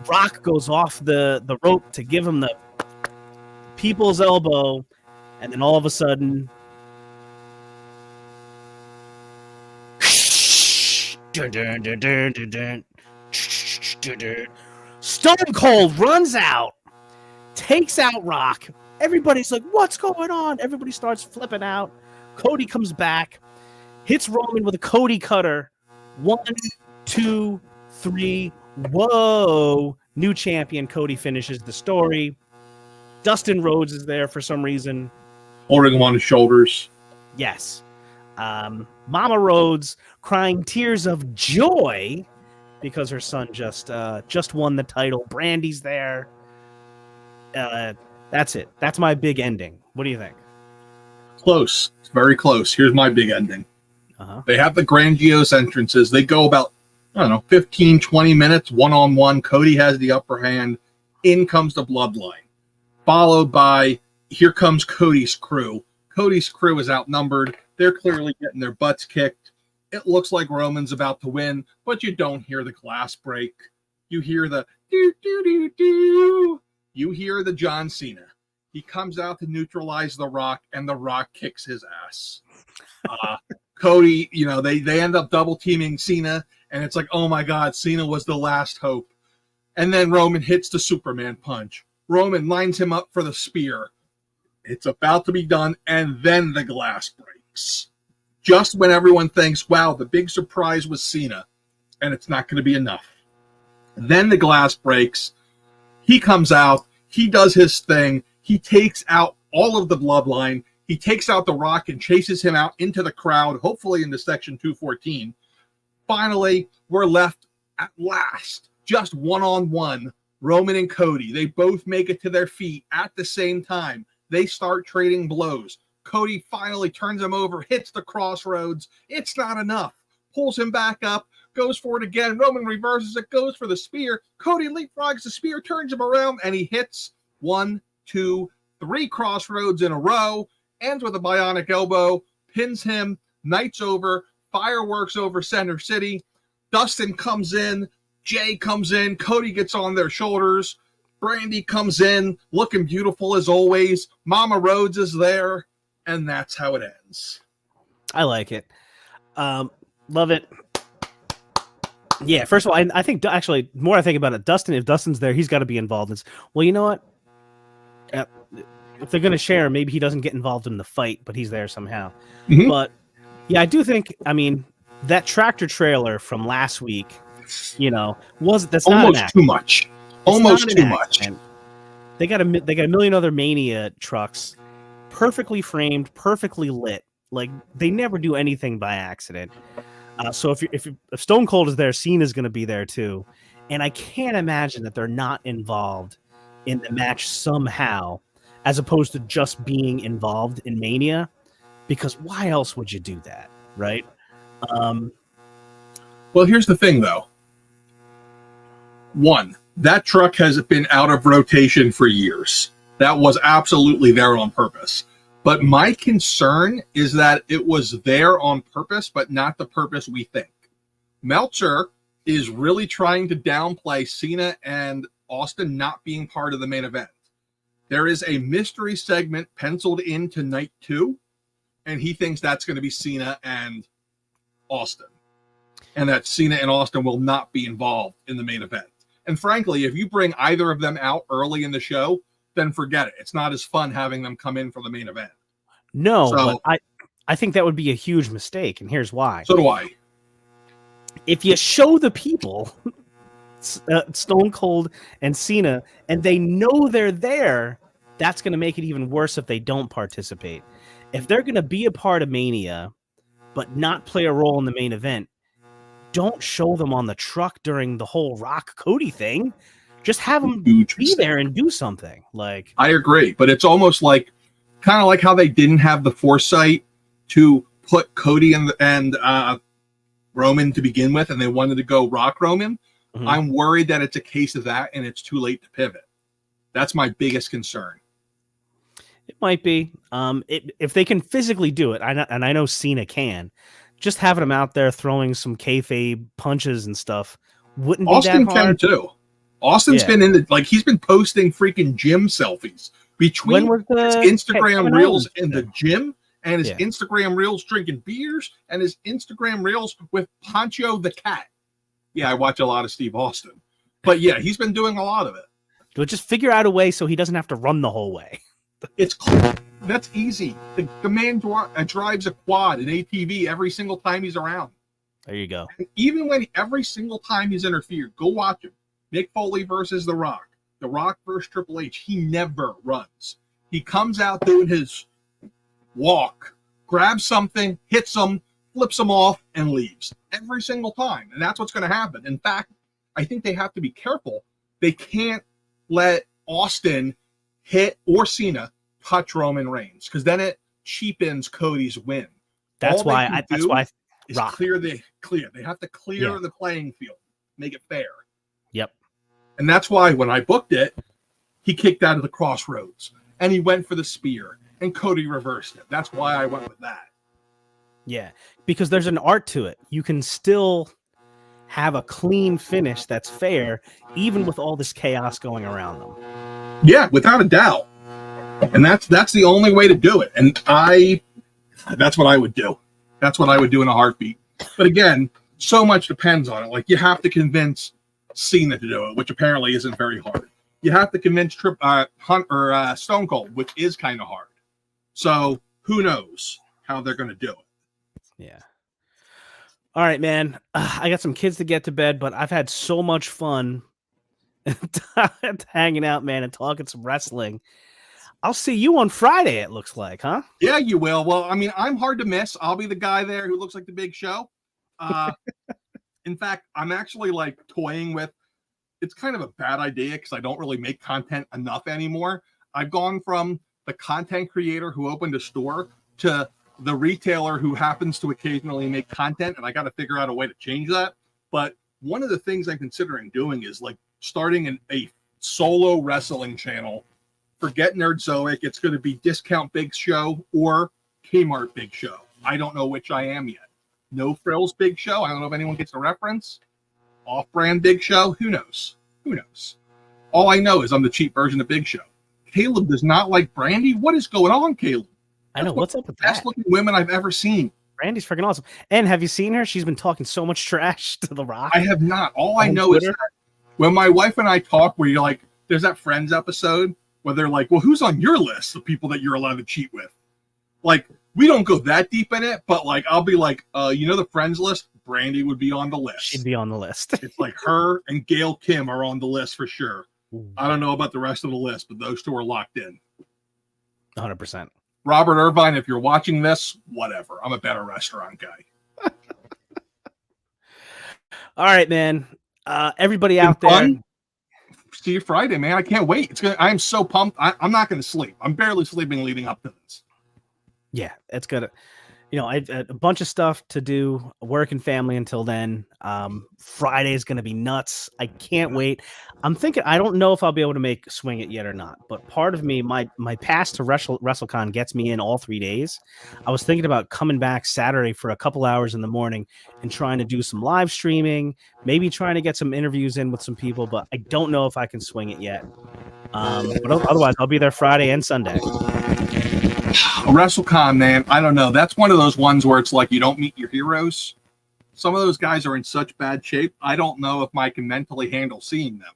Rock goes off the rope to give him the people's elbow, and then all of a sudden, Stone Cold runs out, takes out Rock. Everybody's like, what's going on? Everybody starts flipping out. Cody comes back, hits Roman with a Cody cutter. 1, 2, 3. Whoa. New champion. Cody finishes the story. Dustin Rhodes is there for some reason. Holding him on his shoulders. Yes. Mama Rhodes crying tears of joy because her son just won the title. Brandy's there. That's it. That's my big ending. What do you think? Close. It's very close. Here's my big ending. They have the grandiose entrances. They go about I don't know, 15, 20 minutes, one-on-one. Cody has the upper hand. In comes the bloodline, followed by, here comes Cody's crew. Cody's crew is outnumbered. They're clearly getting their butts kicked. It looks like Roman's about to win, but you don't hear the glass break. You hear the do. You hear the John Cena. He comes out to neutralize The Rock, and The Rock kicks his ass. Cody, they end up double teaming Cena, and it's like, oh my God, Cena was the last hope. And then Roman hits the Superman punch. Roman lines him up for the spear. It's about to be done, and then the glass breaks. Just when everyone thinks, wow, the big surprise was Cena, and it's not going to be enough. Then the glass breaks. He comes out. He does his thing. He takes out all of the bloodline. He takes out The Rock and chases him out into the crowd, hopefully into Section 214. Finally, we're left at last, just one-on-one, Roman and Cody. They both make it to their feet at the same time. They start trading blows. Cody finally turns him over, hits the crossroads. It's not enough. Pulls him back up, goes for it again. Roman reverses it, goes for the spear. Cody leapfrogs the spear, turns him around, and he hits 1, 2, 3 crossroads in a row, ends with a bionic elbow, pins him, night's over, fireworks over Center City. Dustin comes in, Jay comes in, Cody gets on their shoulders, Brandy comes in, looking beautiful as always, Mama Rhodes is there, and that's how it ends. I like it. Love it. Yeah, first of all, I think actually, the more I think about it, Dustin, if Dustin's there, he's got to be involved. Well, you know what? If they're going to share, maybe he doesn't get involved in the fight, but he's there somehow. Mm-hmm. But yeah, I do think, that tractor trailer from last week, that's almost too much. Almost too much. They got a million other Mania trucks, perfectly framed, perfectly lit. Like, they never do anything by accident. So if Stone Cold is there, Cena's going to be there too. And I can't imagine that they're not involved in the match somehow, as opposed to just being involved in Mania, because why else would you do that, right? Well, here's the thing, though. One, that truck has been out of rotation for years. That was absolutely there on purpose. But my concern is that it was there on purpose, but not the purpose we think. Meltzer is really trying to downplay Cena and Austin not being part of the main event. There is a mystery segment penciled into night 2, and he thinks that's going to be Cena and Austin, and that Cena and Austin will not be involved in the main event. And frankly, if you bring either of them out early in the show, then forget it. It's not as fun having them come in for the main event. No, but I think that would be a huge mistake, and here's why. So do I. If you show the people Stone Cold and Cena, and they know they're there, that's going to make it even worse if they don't participate. If they're going to be a part of Mania, but not play a role in the main event, don't show them on the truck during the whole Rock Cody thing. Just have them be there and do something. Like, I agree, but it's almost like kind of like how they didn't have the foresight to put Cody and Roman to begin with, and they wanted to go Rock Roman. Mm-hmm. I'm worried that it's a case of that, and it's too late to pivot. That's my biggest concern. It might be. If they can physically do it, and I know Cena can, just having him out there throwing some kayfabe punches and stuff wouldn't be Austin that hard. Can too. Austin's been he's been posting freaking gym selfies between his Instagram reels in the gym and his Instagram reels drinking beers and his Instagram reels with Pancho the cat. Yeah, I watch a lot of Steve Austin, but yeah, he's been doing a lot of it. So just figure out a way so he doesn't have to run the whole way. That's easy. The man drives a quad, an ATV every single time he's around. There you go. And even when every single time he's interfered, go watch him. Mick Foley versus The Rock. The Rock versus Triple H. He never runs. He comes out doing his walk, grabs something, hits him, flips him off, and leaves every single time. And that's what's going to happen. In fact, I think they have to be careful. They can't let Austin hit or Cena touch Roman Reigns, because then it cheapens Cody's win. That's why is Rock. clear. They have to clear Yeah. the playing field, make it fair. Yep. And that's why when I booked it, he kicked out of the crossroads and he went for the spear and Cody reversed it. That's why I went with that. Yeah, because there's an art to it. You can still have a clean finish that's fair, even with all this chaos going around them. Yeah, without a doubt. And that's the only way to do it. And that's what I would do. That's what I would do in a heartbeat. But again, so much depends on it. Like, you have to convince Cena to do it, which apparently isn't very hard. You have to convince Hunt or Stone Cold, which is kind of hard. So who knows how they're going to do it. Yeah. All right, man. I got some kids to get to bed, but I've had so much fun hanging out, man, and talking some wrestling. I'll see you on Friday, it looks like, huh? Yeah, you will. Well, I mean, I'm hard to miss. I'll be the guy there who looks like the Big Show. In fact, I'm actually like toying with, it's kind of a bad idea because I don't really make content enough anymore. I've gone from the content creator who opened a store to the retailer who happens to occasionally make content, and I got to figure out a way to change that. But one of the things I'm considering doing is like starting a solo wrestling channel. Forget Nerdzoic. It's going to be Discount Big Show or Kmart Big Show. I don't know which I am yet. No Frills Big Show. I don't know if anyone gets a reference. Off-brand Big Show. Who knows? Who knows? All I know is I'm the cheap version of Big Show. Caleb does not like Brandy. What is going on, Caleb? I know. What's up with that? Best looking women I've ever seen. Brandy's freaking awesome. And have you seen her? She's been talking so much trash to The Rock. I have not. All I know is that when my wife and I talk, where you're like, there's that Friends episode where they're like, well, who's on your list of people that you're allowed to cheat with? Like, we don't go that deep in it, but like, I'll be like, you know, the Friends list, Brandy would be on the list. She'd be on the list. It's like her and Gail Kim are on the list for sure. Ooh. I don't know about the rest of the list, but those two are locked in. 100%. Robert Irvine, if you're watching this, whatever. I'm a better restaurant guy. All right, man. Everybody out there. Fun. See you Friday, man. I can't wait. I am so pumped. I'm not going to sleep. I'm barely sleeping leading up to this. Yeah, it's gonna. You know, I a bunch of stuff to do, work and family until then. Friday is gonna be nuts. I can't wait. I'm thinking, I don't know if I'll be able to make Swing It yet or not, but part of me, my pass to WrestleCon gets me in all 3 days. I was thinking about coming back Saturday for a couple hours in the morning and trying to do some live streaming, maybe trying to get some interviews in with some people, but I don't know if I can swing it yet. But otherwise, I'll be there Friday and Sunday. WrestleCon, man, I don't know. That's one of those ones where it's like you don't meet your heroes. Some of those guys are in such bad shape. I don't know if I can mentally handle seeing them.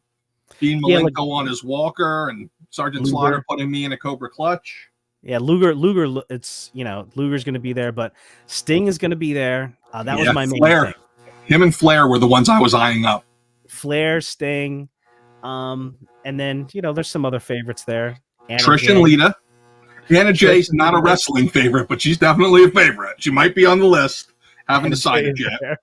Dean Malenko on his walker and Sergeant Slaughter putting me in a Cobra Clutch. Yeah, Luger. It's, you know, Luger's going to be there, but Sting is going to be there. That was my main thing. Him and Flair were the ones I was eyeing up. Flair, Sting, and then, you know, there's some other favorites there. Trish and Lita. Anna Jay's not a wrestling favorite, but she's definitely a favorite. She might be on the list. Haven't decided yet.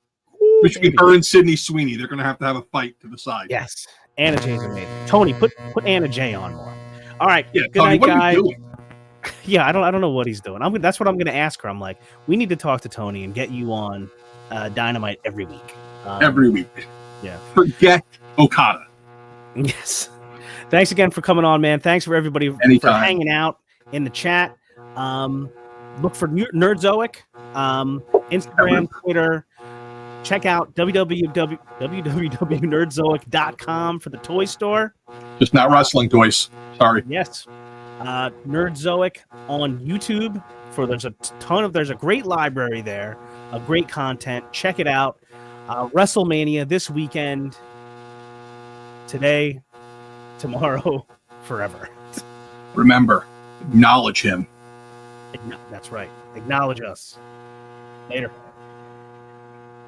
Which would be her and Sydney Sweeney. They're going to have a fight to decide. Yes, Anna Jay's amazing. Tony, put Anna Jay on more. All right, yeah, good Tony, night, what guys. are you doing? Yeah, I don't know what he's doing. That's what I'm going to ask her. I'm like, we need to talk to Tony and get you on Dynamite every week. Every week. Yeah. Forget Okada. Yes. Thanks again for coming on, man. Thanks for everybody for hanging out in the chat. Look for Nerdzoic, Instagram, Twitter. Check out www.nerdzoic.com for the toy store. Just not wrestling toys. Sorry. Yes. Nerdzoic on YouTube. There's a great library there of great content. Check it out. Wrestlemania this weekend. Today, tomorrow, forever. Remember, acknowledge him. That's right. Acknowledge us. Later.